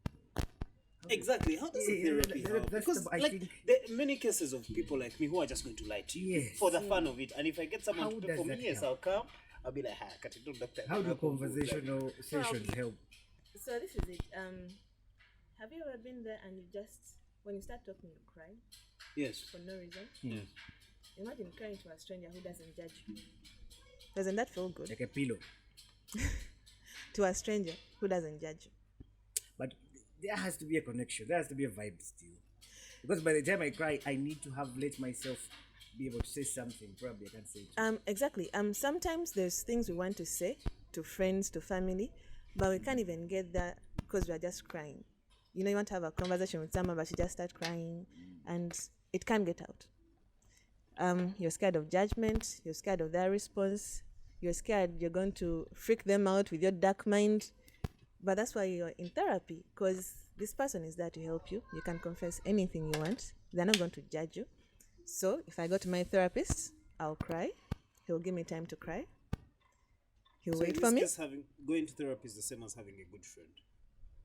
Exactly. How does the Yeah, therapy help? that's Because I like think- there are many cases of people like me who are just going to lie to you Yes. for the fun of it. And if I get someone How to pay does for me, that yes, help? I'll come. I'll be like, hi, cut it, don't doctor. How do I'll come, like- conversational sessions help? So this is it. Have you ever been there and you just when you start talking you cry Yes. for no reason? Yes. Imagine crying to a stranger who doesn't judge you. Doesn't that feel good? Like a pillow. To a stranger who doesn't judge you. But there has to be a connection. There has to be a vibe still. Because by the time I cry, I need to have let myself be able to say something. Probably I can't say it. Exactly. Sometimes there's things we want to say to friends, to family, but we can't even get that because we are just crying. You know, you want to have a conversation with someone, but you just start crying, and it can't get out. You're scared of judgment. You're scared of their response. You're scared you're going to freak them out with your dark mind. But that's why you're in therapy, because this person is there to help you. You can confess anything you want. They're not going to judge you. So if I go to my therapist, I'll cry. He'll give me time to cry. He'll So wait in for this me. case, going to therapy is the same as having a good friend.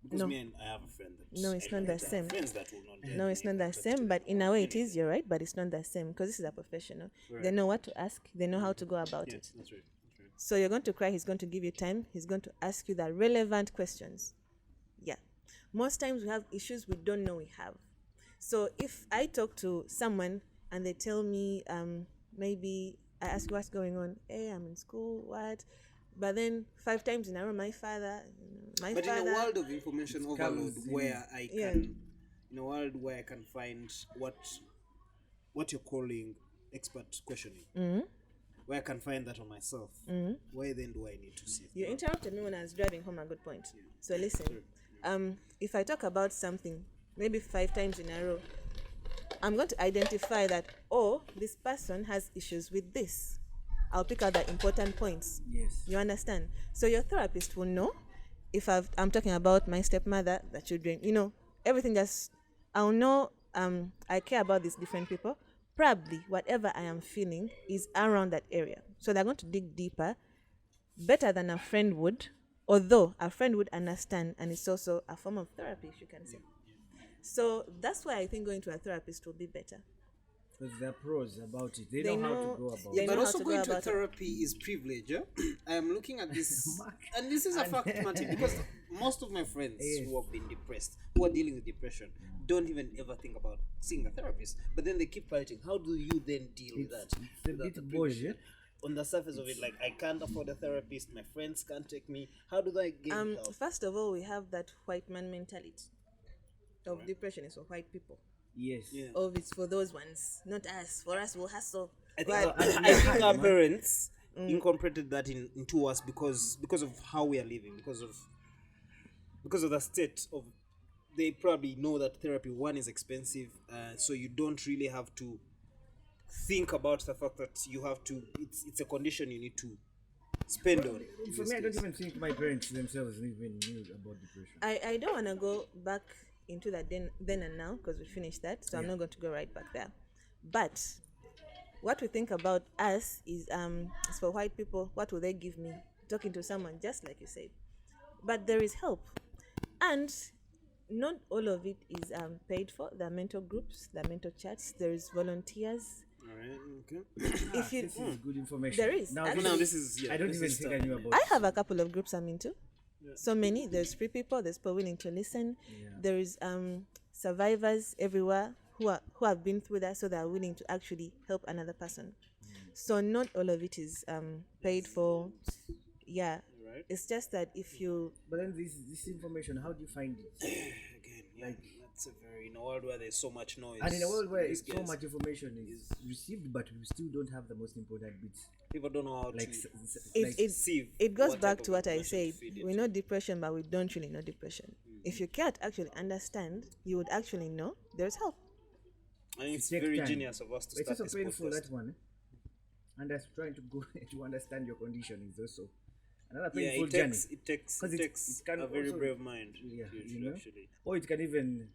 Because No. me and I have a friend that No, it's I not know the that I have same. friends that will not judge No, me it's if not I the talk to same, them but in about a way it is, anything. you're right, but it's not the same because this is a professional. They Right. know what to ask, they know how to go about Yeah, it. that's right. That's right. So you're going to cry, he's going to give you time, he's going to ask you the relevant questions. Yeah. Most times we have issues we don't know we have. So if I talk to someone and they tell me, maybe I ask what's going on, hey, I'm in school, what? But then 5 times in a row, my father, But in a world of information It overload, comes in- where I Yeah. can, in a world where I can find what you're calling expert questioning, where I can find that on myself, why then do I need to see? You interrupted me when I was driving home. A good point. So listen, if I talk about something maybe 5 times in a row, I'm going to identify that, oh, this person has issues with this. I'll pick out the important points. Yes. You understand? So your therapist will know if I'm talking about my stepmother, the children, everything. Just I'll know. I care about these different people. Probably whatever I am feeling is around that area. So they're going to dig deeper, better than a friend would. Although a friend would understand, and it's also a form of therapy, if you can say. So that's why I think going to a therapist will be better. Because there are pros about it. They They know how know- to go about they it. know But how also to go going to about it. therapy is privilege. Yeah? I am looking at this, Mark. and this is a fact, Marty, because most of my friends Yes. who have been depressed, who are dealing with depression, don't even ever think about seeing a therapist. But then they keep fighting. How do you then deal with that? It's a Without bit the privilege? bullshit. On the surface of it, like I can't afford a therapist, my friends can't take me. How do I get help? First of all, we have that white man mentality of depression is for white people. Yes. Yeah. Oh, it's for those ones, not us. For us, we'll hustle. I think, But I think our parents incorporated that into us because of how we are living, because of the state of. They probably know that therapy one is expensive, so you don't really have to think about the fact that you have to. It's a condition you need to spend on. in For this me, I don't case. even think my parents themselves even knew about depression. I don't want to go back into that then and now because we finished that, so I'm not going to go right back there. But what we think about us is for white people, what will they give me? Talking to someone, just like you said. But there is help, and not all of it is paid for. There are mental groups, there are mental chats, there is volunteers. All right. Okay. If you This is good information. There is. Now, Actually- Now this is. Yeah, I don't this even is think I stuff. knew about I it. have a couple of groups I'm into. So many. There's free people. There's people willing to listen. Yeah. There is survivors everywhere who have been through that, so they are willing to actually help another person. So not all of it is paid for. Yeah. Right. It's just that if you But then this information, how do you find it? Again, yeah, that's a very in a world where there's so much noise. And in a world where these so days, much information is received, but we still don't have the most important bits. people don't know how Like, to it sieve it goes what back type to of what I information said. to feed We it. know depression, but we don't really know depression. If you can't actually understand, you would actually know there's help. I think it's Take very time. genius of us to But it's start also this painful, podcast. that one. And that's trying to go to understand your condition is also another Yeah, painful it journey. takes it takes 'Cause it it takes can a very also- brave mind Yeah, to you know? actually. Or it can even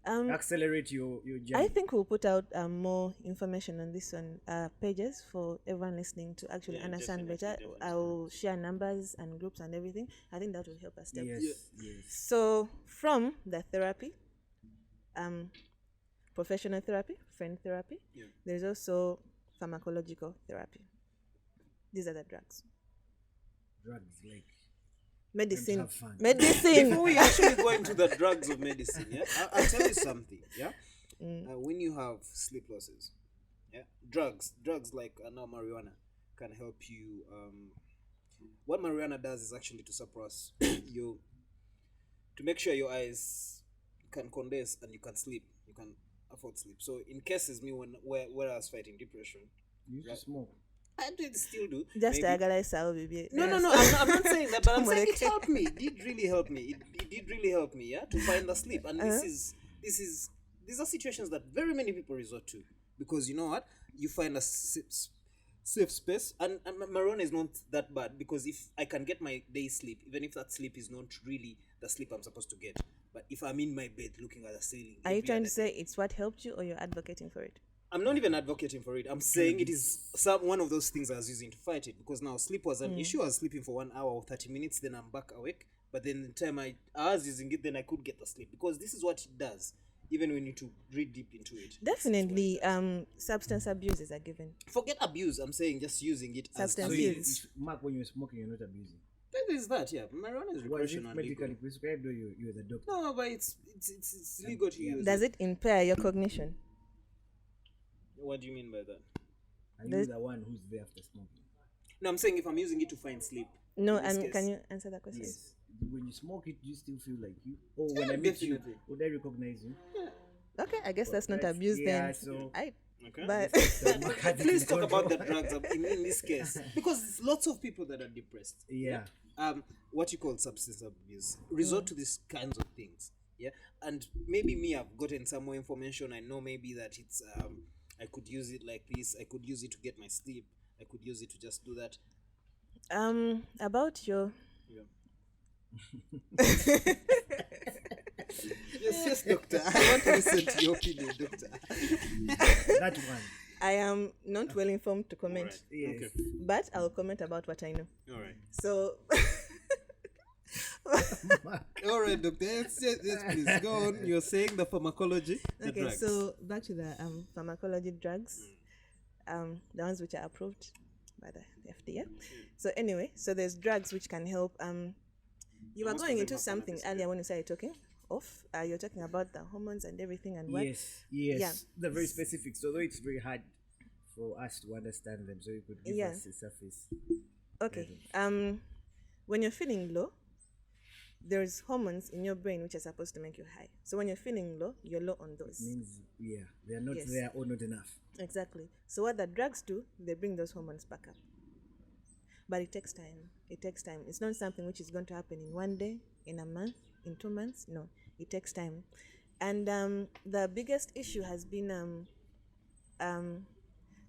accelerate your journey. I think we'll put out more information on this on pages for everyone listening to actually Yeah, understand better. definitely. I'll share numbers and groups and everything. I think that will help us. Yes, yes. So from the therapy, professional therapy, friend therapy, Yeah. there's also pharmacological therapy. These are the drugs. Drugs like Medicine. have fun. Medicine. Before we actually go into the drugs of medicine, yeah, I'll tell you something. Yeah, when you have sleep losses, yeah, drugs like now marijuana can help you. What marijuana does is actually to suppress you, to make sure your eyes can condense and you can sleep. You can afford sleep. So in cases where I was fighting depression, you used to smoke. I did still do. Just Maybe- agalize sao baby. No, I'm not saying that, but I'm saying it helped me. It did really help me. It did really help me, yeah, to find the sleep. And these are situations that very many people resort to because you know what? You find a safe space, and marijuana is not that bad because if I can get my day sleep, even if that sleep is not really the sleep I'm supposed to get, but if I'm in my bed looking at the ceiling, Are you every trying other to say it's what helped you or you're advocating for it? I'm not even advocating for it. I'm saying it is one of those things I was using to fight it, because now sleep was an issue. I was sleeping for 1 hour or 30 minutes, then I'm back awake. But then the time I was using it, then I could get the sleep, because this is what it does. Even when you need to read deep into it. Definitely, substance abuse is a given. Forget abuse. I'm saying just using it Substance as abuse. Mark, when you're smoking, you're not abusing. There is that, yeah. Marijuana is Was it recreational and legal. medically prescribed, or you're the doctor? No, but it's legal to use. Does it impair your cognition? What do you mean by that? Are you the one who's there after smoking? No, I'm saying if I'm using it to find sleep. No, in this case. can you answer that question? Yes. When you smoke it, do you still feel like you? Oh, when I meet definitely. you, would I recognize you? Okay, I guess that's not That's- abuse yeah, then. so- Okay. But Please talk about the drugs in this case, because there's lots of people that are depressed. Yeah. What you call substance abuse resort to these kinds of things. Yeah, and maybe me, I've gotten some more information. I know maybe that it's I could use it like this. I could use it to get my sleep. I could use it to just do that. about your Yes, doctor. I want to listen to your opinion, doctor. That one. I am not well informed to comment, Alright. Yes. Okay. but I'll comment about what I know. All right. So All right, doctor. Yes, please go on. You're saying the pharmacology, the okay, drugs. so back to the pharmacology drugs, the ones which are approved by the FDA. So anyway, so there's drugs which can help. You were Most of going them into have something cannabis, earlier when you started talking off. You're talking about the hormones and everything and what. Yes. Yeah. They're very specific, so though it's very hard for us to understand them, so you could give Yeah. us a surface. Okay. When you're feeling low, there's hormones in your brain which are supposed to make you high. So when you're feeling low, you're low on those. Means, yeah, they're not Yes. there or not enough. Exactly. So what the drugs do, they bring those hormones back up. But it takes time. It takes time. It's not something which is going to happen in 1 day, in a month, in 2 months. No, it takes time. And the biggest issue has been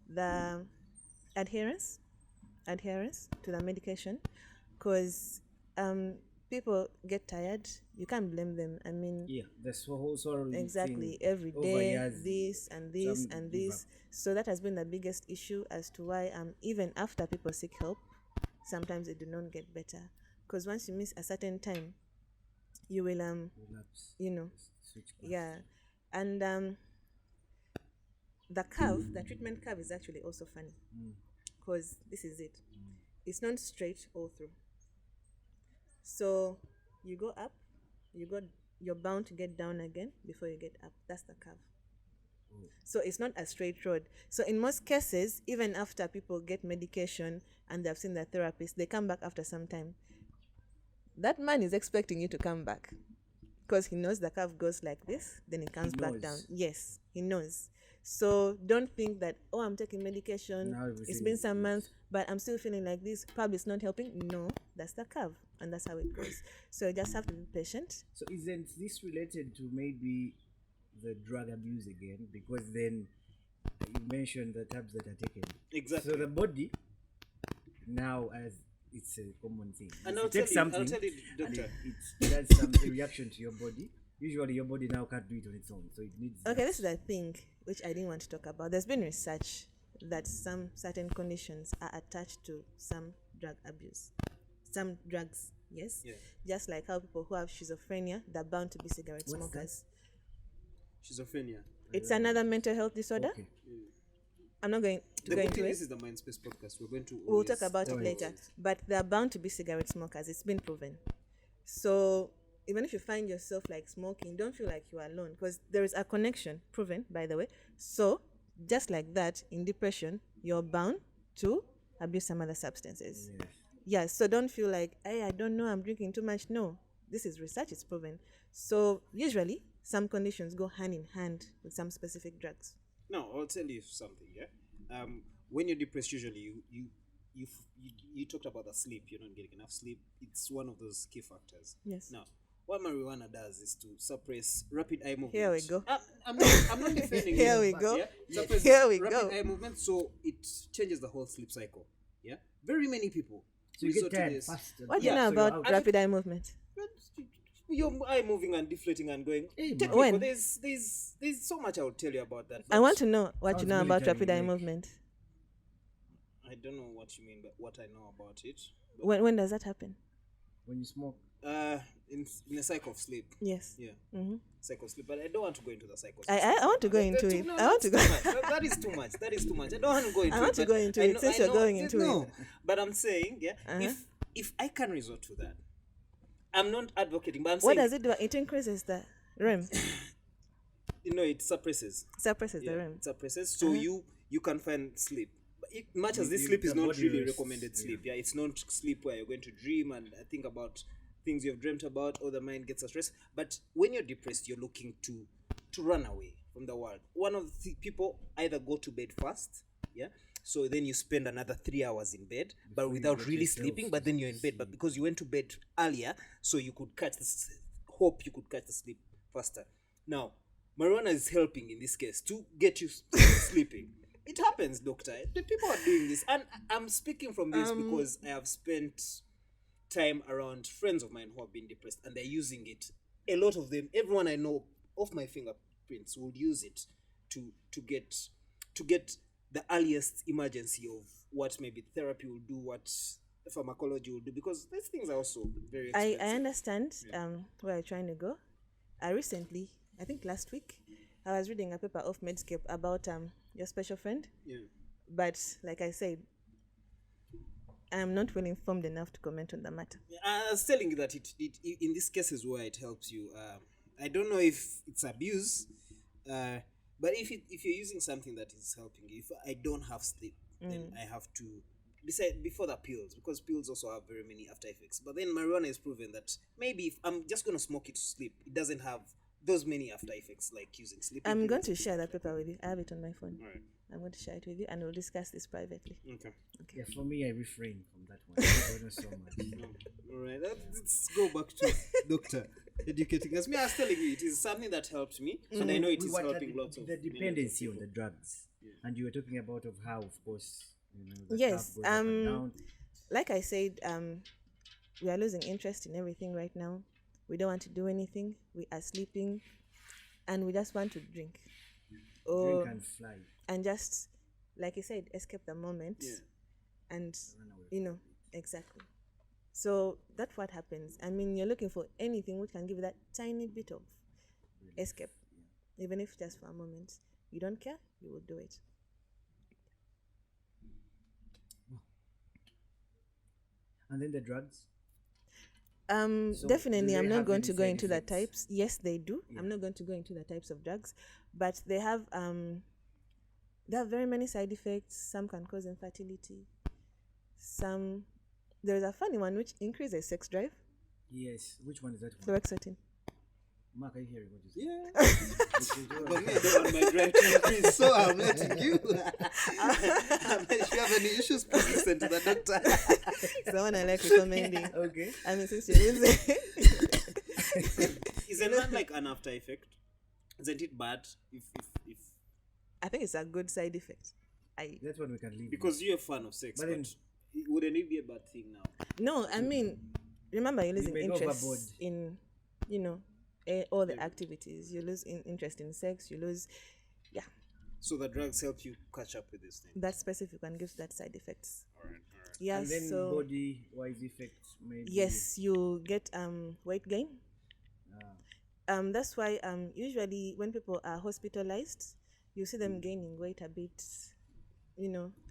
the adherence to the medication, because people get tired. You can't blame them. I mean, Yeah, that's the whole sort of exactly, thing. every Over day, years, this and this some and give this. up. So that has been the biggest issue as to why even after people seek help, sometimes it do not get better, because once you miss a certain time, you will Relapse. Switch paths. yeah. And the treatment curve is actually also funny, because this is it. It's not straight all through. So you go up, you're bound to get down again before you get up. That's the curve. So it's not a straight road. So in most cases, even after people get medication and they've seen their therapist, they come back after some time. That man is expecting you to come back, because he knows the curve goes like this, then it comes back knows. down. Yes, he knows. So don't think that, oh, I'm taking medication, Now it's everything been is some good. months, but I'm still feeling like this. Probably it's not helping. No, that's the curve, and that's how it goes. So you just have to be patient. So isn't this related to maybe the drug abuse again? Because then you mentioned the tabs that are taken. Exactly. So the body now, as it's a common thing, And if I'll you take tell something, you, and doctor. it does some reaction to your body. Usually, your body now can't do it on its own, so it needs. Okay, this is the thing which I didn't want to talk about. There's been research that some certain conditions are attached to some drug abuse. Some drugs, yes? Yeah. Just like how people who have schizophrenia, they're bound to be cigarette What's that? smokers. Schizophrenia. It's another mental health disorder. Okay. I'm not going to The go good into thing, it. this is the Mindspace podcast. We're going to. We'll always- talk about it Always. later. But they're bound to be cigarette smokers. It's been proven. So even if you find yourself like smoking, don't feel like you are alone, because there is a connection, proven by the way. So just like that, in depression, you're bound to abuse some other substances. Yes. Yeah, so don't feel like, hey, I don't know, I'm drinking too much. No, this is research, it's proven. So usually some conditions go hand in hand with some specific drugs. No, I'll tell you something. Yeah. When you're depressed, usually you talked about the sleep. You're not getting enough sleep. It's one of those key factors. Yes. Now, what marijuana does is to suppress rapid eye movement. Here we go. I'm not defending Here it, we but, go. Yeah, suppress Here we rapid go. eye movement, so it changes the whole sleep cycle. Yeah. Very many people. So you get resort to tired this. faster. What do you Yeah, know so you're about out. rapid eye movement? your eye moving and deflating and going. Hey, Technical, When? there's so much I would tell you about that. I want to know what Sounds you know about military, rapid eye like- movement. I don't know what you mean, but what I know about it. When does that happen? when you smoke. In a cycle of sleep. Yes. Yeah. Mm-hmm. Cycle of sleep, but I don't want to go into the cycle. Of I sleep. want to go into it. No, I want to go. that's too much. That is too much. That is too much. I don't want to go into it. I want to but go into it since you're going into no. it. But I'm saying, yeah, Uh-huh. if I can resort to that, I'm not advocating, but I'm What saying, does it do? It increases the REM. it suppresses. Suppresses the Yeah, REM. it suppresses. So you can find sleep. But much as this The- sleep is the not body really rests, recommended yeah. sleep. Yeah, it's not sleep where you're going to dream and think about things you've dreamt about, or the mind gets stressed. But when you're depressed, you're looking to run away from the world. One of the people either go to bed fast, yeah. So then you spend another 3 hours in bed, but without let really yourself sleeping. But then you're in bed, but because you went to bed earlier, so you could hope you could catch the sleep faster. Now, marijuana is helping in this case to get you sleeping. It happens, doctor. The people are doing this, and I'm speaking from this because I have spent time around friends of mine who have been depressed, and they're using it. A lot of them, everyone I know off my fingerprints, would use it to get the earliest emergency of what maybe therapy will do, what pharmacology will do, because these things are also very expensive. I understand where you're trying to go. I think last week, I was reading a paper of Medscape about your special friend. Yeah. But like I said, I'm not well informed enough to comment on the matter. I was telling you that it in these cases where it helps you, I don't know if it's abuse, but if you're using something that is helping you, if I don't have sleep, then I have to decide before the pills, because pills also have very many after effects. But then marijuana is proven that maybe if I'm just going to smoke it to sleep, it doesn't have those many after effects like using sleeping I'm going pills. to share that paper with you. I have it on my phone. All right. I'm going to share it with you, and we'll discuss this privately. Okay. Yeah, for me, I refrain from that one. I don't know so much. All right. Let's go back to doctor educating us. I was telling you, it is something that helped me, and I know it We is were helping at lots of the many dependency on people. the drugs, and you were talking about of how, of course, the Yes, curve goes up and down. Like I said, we are losing interest in everything right now. We don't want to do anything. We are sleeping, and we just want to drink. Drink and fly. And just, like you said, escape the moment. Yeah. And, Run away. exactly. So that's what happens. I mean, you're looking for anything which can give you that tiny bit of escape, even if just for a moment. You don't care, you will do it. And then the drugs. So Definitely, do I'm they not have going any to go side into the effects? types. Yes, they do. Yeah. I'm not going to go into the types of drugs, but they have very many side effects. Some can cause infertility. There is a funny one which increases sex drive. Yes. Which one is that one? Fluoxetine. Mark, are you hearing what you Yeah. said? But me, I don't want my drive to increase, so I'm letting you. If you have any issues, please listen to the doctor. It's the one I like recommending. Okay. I mean, since you're using Is it not like an after effect? Isn't it bad if I think it's a good side effect. That one we can leave. because you're a fan of sex, But but, then- wouldn't it be a bad thing now? No, I mean, remember you're losing may go interest overboard. in, all the activities. You lose interest in sex. You lose, So the drugs help you catch up with this thing. that specific one gives that side effects. All right. Yeah, And then so body-wise effects, maybe. yes, you get weight gain. That's why usually when people are hospitalized, you see them gaining weight a bit,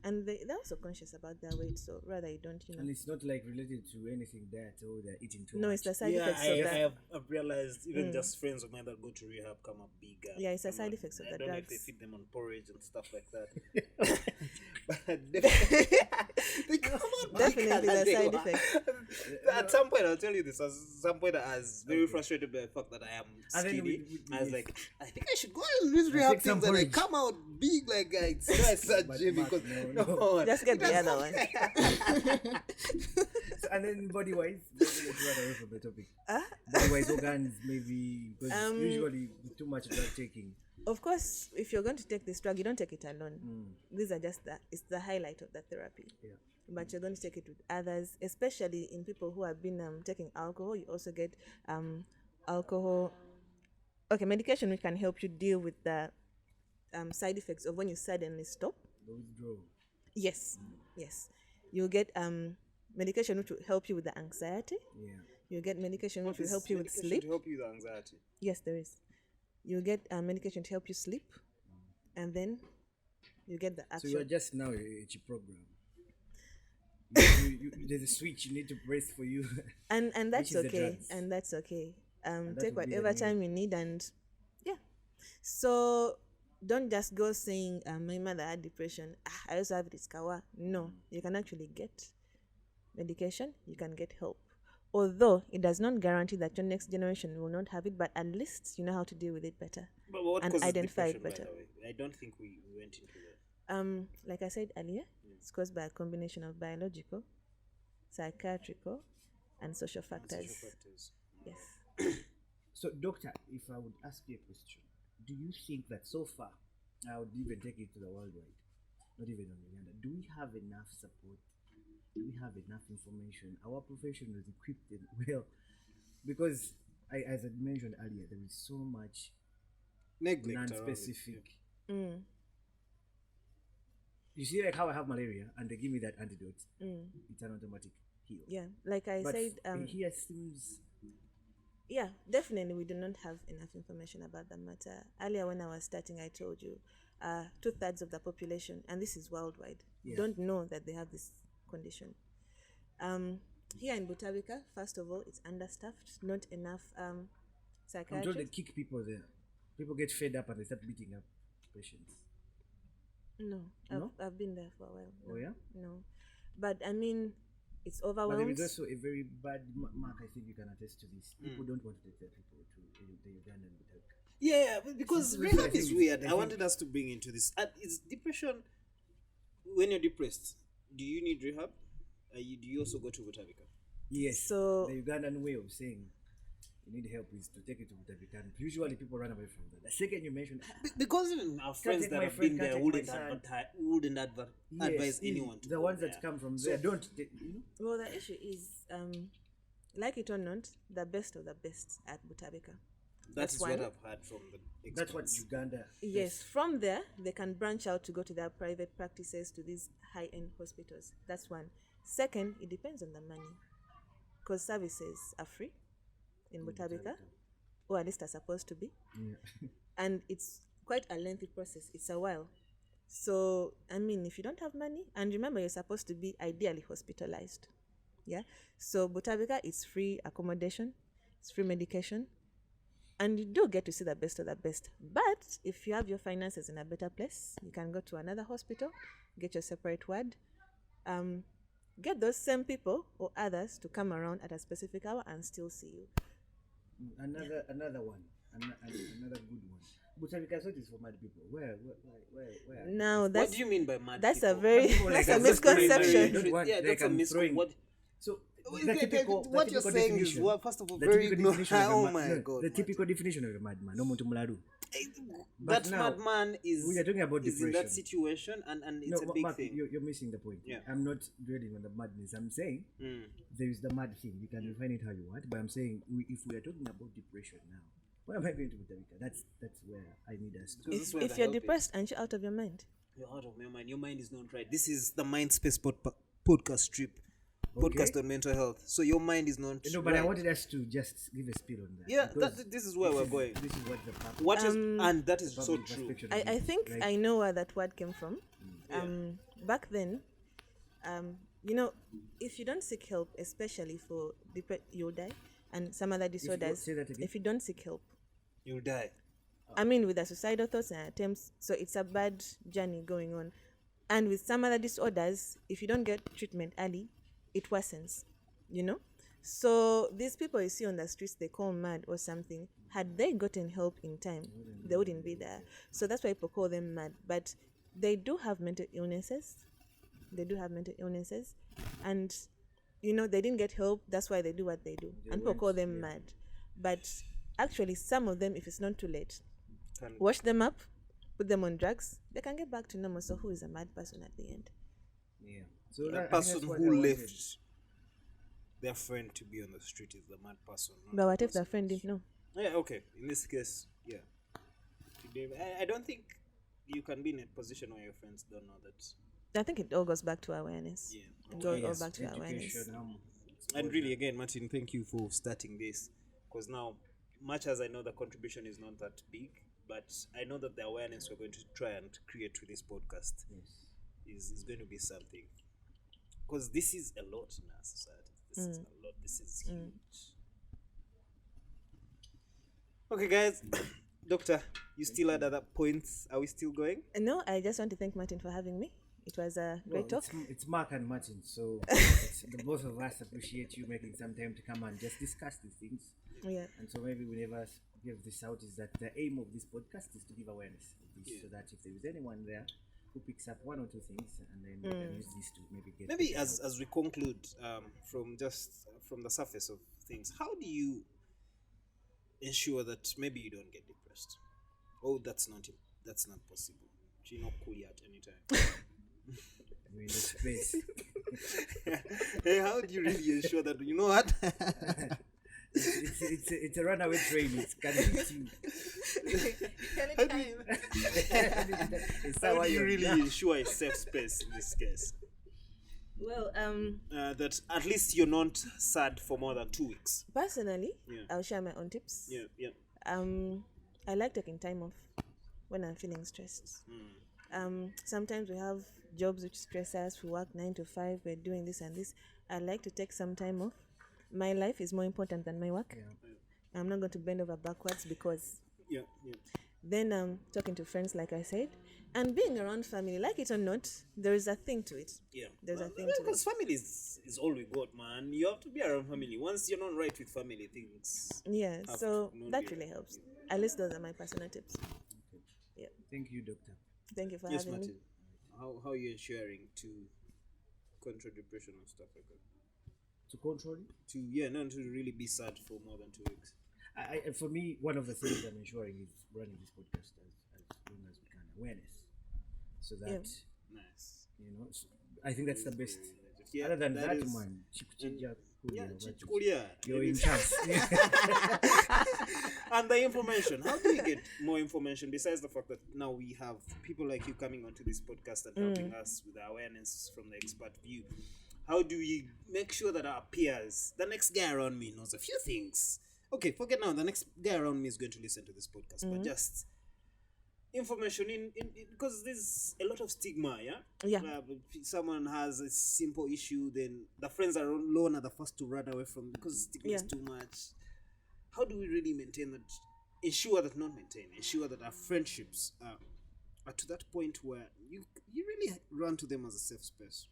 and they're also conscious about their weight. So rather you don't, And it's not like related to anything that they're eating too No, much. it's the side Yeah, effects of that. I've realized even just friends of mine that go to rehab come up bigger. Yeah, it's the I'm side not- effects of I the don't know if they drugs. feed them on porridge and stuff like that. But definitely, they come out Definitely bigger the than they side were. effects. At some point, I'll tell you this. At some point, I was very frustrated by the fact that I am And then skinny. we- I was yes. like, I think I should go and use rehab take some things and I porridge. come out big like I start But gym Mark, because no. Just get the other one. So, and then body-wise, let's run away from the topic. Body-wise organs, maybe, because usually with too much drug taking. Of course, if you're going to take this drug, you don't take it alone. These are just it's the highlight of the therapy. Yeah. But you're going to take it with others, especially in people who have been taking alcohol. You also get alcohol. Okay, medication which can help you deal with the side effects of when you suddenly stop. The withdrawal. Yes, yes. You'll get medication which will help you with the anxiety. Yeah. You'll get medication which will Is help you with medication sleep. to help you with anxiety. Yes, there is. You'll get medication to help you sleep, and then you get the So you are actual. just now a chip program. There's a switch you need to press for you. And that's Which is the okay. drugs. And that's okay. that Take would be the whatever new- time you need, and yeah. So don't just go saying my mother had depression. I also have this kawa. No, you can actually get medication. You can get help. Although it does not guarantee that your next generation will not have it, but at least you know how to deal with it better. But what And causes identify it depression, better. by the way? I don't think we went into that. Like I said earlier, it's caused by a combination of biological, psychiatrical, and social factors. Social factors. Yes. So, doctor, if I would ask you a question, do you think that so far, I would even take it to the worldwide, not even on Uganda, do we have enough support? Do we have enough information? Our profession is equipped and well, because as I mentioned earlier, there is so much Neglect. around it. non-specific. Mm. You see, like how I have malaria and they give me that antidote, it's an automatic heal. Yeah. Like I But said, here seems yeah, definitely we do not have enough information about the matter. Earlier when I was starting, I told you 2/3 of the population, and this is worldwide, Yeah. don't know that they have this condition. Here in Butabika, first of all, it's understaffed, not enough I'm told they psychiatrists. kick people there. People get fed up and they start beating up patients. No, No? I've been there for a while. Oh, yeah? No. But I mean, it's But there overwhelmed. is also a very bad mark. I think you can attest to this. People don't want to take their people to the Ugandan Butabika. Yeah, but because This is rehab I is think- weird. I I think- wanted us to bring into this. Is depression when you're depressed? Do you need rehab? Do you also go to Butabika? Yes. So- the Ugandan way of saying you need help is to take it to Butabika. And usually people run away from that. The second you mention, Because even our friends take that my have friend, been there can't wouldn't take my son. advise anyone to the go ones there. that come from there don't. You know? Well, the issue is, like it or not, the best of the best at Butabika. That's one. what I've heard from the That's what experts. Uganda. Yes, from there they can branch out to go to their private practices to these high-end hospitals. That's one. Second, it depends on the money, because services are free in Butabika, or at least are supposed to be, Yeah. and it's quite a lengthy process. It's a while. So I mean, if you don't have money, and remember, you're supposed to be ideally hospitalized. Yeah. So Butabika is free accommodation, it's free medication, and you do get to see the best of the best. But if you have your finances in a better place, you can go to another hospital, get your separate ward, get those same people or others to come around at a specific hour and still see you. Another one. Another good one. Butabika is for mad people. Where? Now What that's do you mean by mad that's people? a very People that's like a us just going there, misconception. don't want- Yeah, they that's a can misconception. throwing- So What the typical you're saying is, definition- well, first of all, the very typical ignorant. definition of a Oh mad- my no, god, the typical definition of a madman. No muntu mularu. that now, madman is we are talking about is in that depression. situation, and it's No, a big Mark, thing. you're missing the point. Yeah. I'm not dwelling on the madness. I'm saying there is the mad thing. You can define it how you want, but I'm saying if we are talking about depression now, why am I going to Butabika? That's where I need us to. Because this is where If the you're help is. depressed and you're out of your mind, You're out of your mind. Your mind is not right. This is the Mindspace podcast strip. Podcast on mental health. So your mind is not No, but right. I wanted us to just give a spiel on that. Yeah, because this is where we're going. This is what the public, What is and that is so public true. perspective I is, think right? I know where that word came from. Back then, if you don't seek help, especially for you'll die, and some other disorders, say that again. if you don't seek help, You'll die. I mean, with the suicidal thoughts and attempts, so it's a bad journey going on. And with some other disorders, if you don't get treatment early, it worsens, So these people you see on the streets, they call mad or something, had they gotten help in time, they wouldn't be there. So that's why people call them mad. But they do have mental illnesses. And, they didn't get help. That's why they do what they do. And people call them mad. But actually, some of them, if it's not too late, Can- wash them up, put them on drugs, they can get back to normal. So who is a mad person at the end? Yeah. So The that, I think person that's what who I wanted. left their friend to be on the street is the mad person. not But the what if the person friend who's- didn't know? Yeah, okay. In this case, yeah. Today, I don't think you can be in a position where your friends don't know that. I think it all goes back to awareness. Yeah. It Okay. goes all Yes, back to awareness. education, And really, exposure. again, Martin, thank you for starting this. Because now, much as I know the contribution is not that big, but I know that the awareness we're going to try and create with this podcast Yes. is going to be something. Because this is a lot in our society. This is a lot. This is huge. Okay, guys. Doctor, you still had other points. Are we still going? No, I just want to thank Martin for having me. It was a Well, great talk. it's Mark and Martin, so the both of us appreciate you making some time to come and just discuss these things. Yeah. And so maybe we never give this out is that the aim of this podcast is to give awareness of this, so that if there is anyone there who picks up one or two things and then we can use this to maybe get Maybe people out. as we conclude from from the surface of things, how do you ensure that maybe you don't get depressed? Oh, that's not possible. You're not cool at any time. I mean, the space. Hey, how do you really ensure that? You know what? It's a runaway train. It's coming to you. It's How how do you you're really done. ensure a safe space in this case? Well, That at least you're not sad for more than 2 weeks. personally, Yeah. I'll share my own tips. Yeah. I like taking time off when I'm feeling stressed. Sometimes we have jobs which stress us. We work 9 to 5. We're doing this and this. I like to take some time off. My life is more important than my work. I'm not going to bend over backwards because Yeah. then talking to friends, like I said, and being around family, like it or not, there is a thing to it. Yeah. There's a thing to it. Because family is all we got, man. You have to be around family. Once you're not right with family, things. Yeah, have so to not that be really right. helps. At least those are my personal tips. Yeah. Thank you, doctor. Thank you for Yes, having Martin. me. How are you ensuring to control depression and stuff like that? To control it? To really be sad for more than 2 weeks. For me, one of the things I'm ensuring is running this podcast as long as we can, awareness, so that Nice. I think that's the best. Yeah, Other than that, is- man, Yeah, you're Chichukulia. in chance. And the information. How do you get more information besides the fact that now we have people like you coming onto this podcast and helping us with the awareness from the expert view? How do we make sure that our peers, the next guy around me, knows a few things? Okay, forget now. The next guy around me is going to listen to this podcast, but just information in because there's a lot of stigma. Yeah. If someone has a simple issue, then the friends alone are the first to run away from because stigma is Yeah. too much. How do we really maintain that? Ensure that our friendships are to that point where you really run to them as a safe space.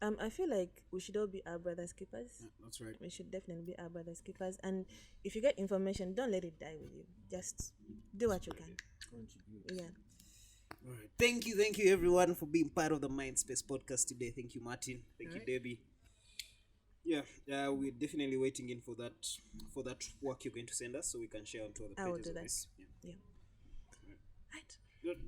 I feel like we should all be our brother's keepers. Yeah, that's right. We should definitely be our brother's keepers. And if you get information, don't let it die with you. Just do what you can. Contribute. Yeah. All right. Thank you everyone for being part of the Mindspace podcast today. Thank you, Martin. Thank you, Debbie. Yeah, we're definitely waiting in for that work you're going to send us so we can share onto other I will pages do of that. this. Yeah. Yeah. Right. Good.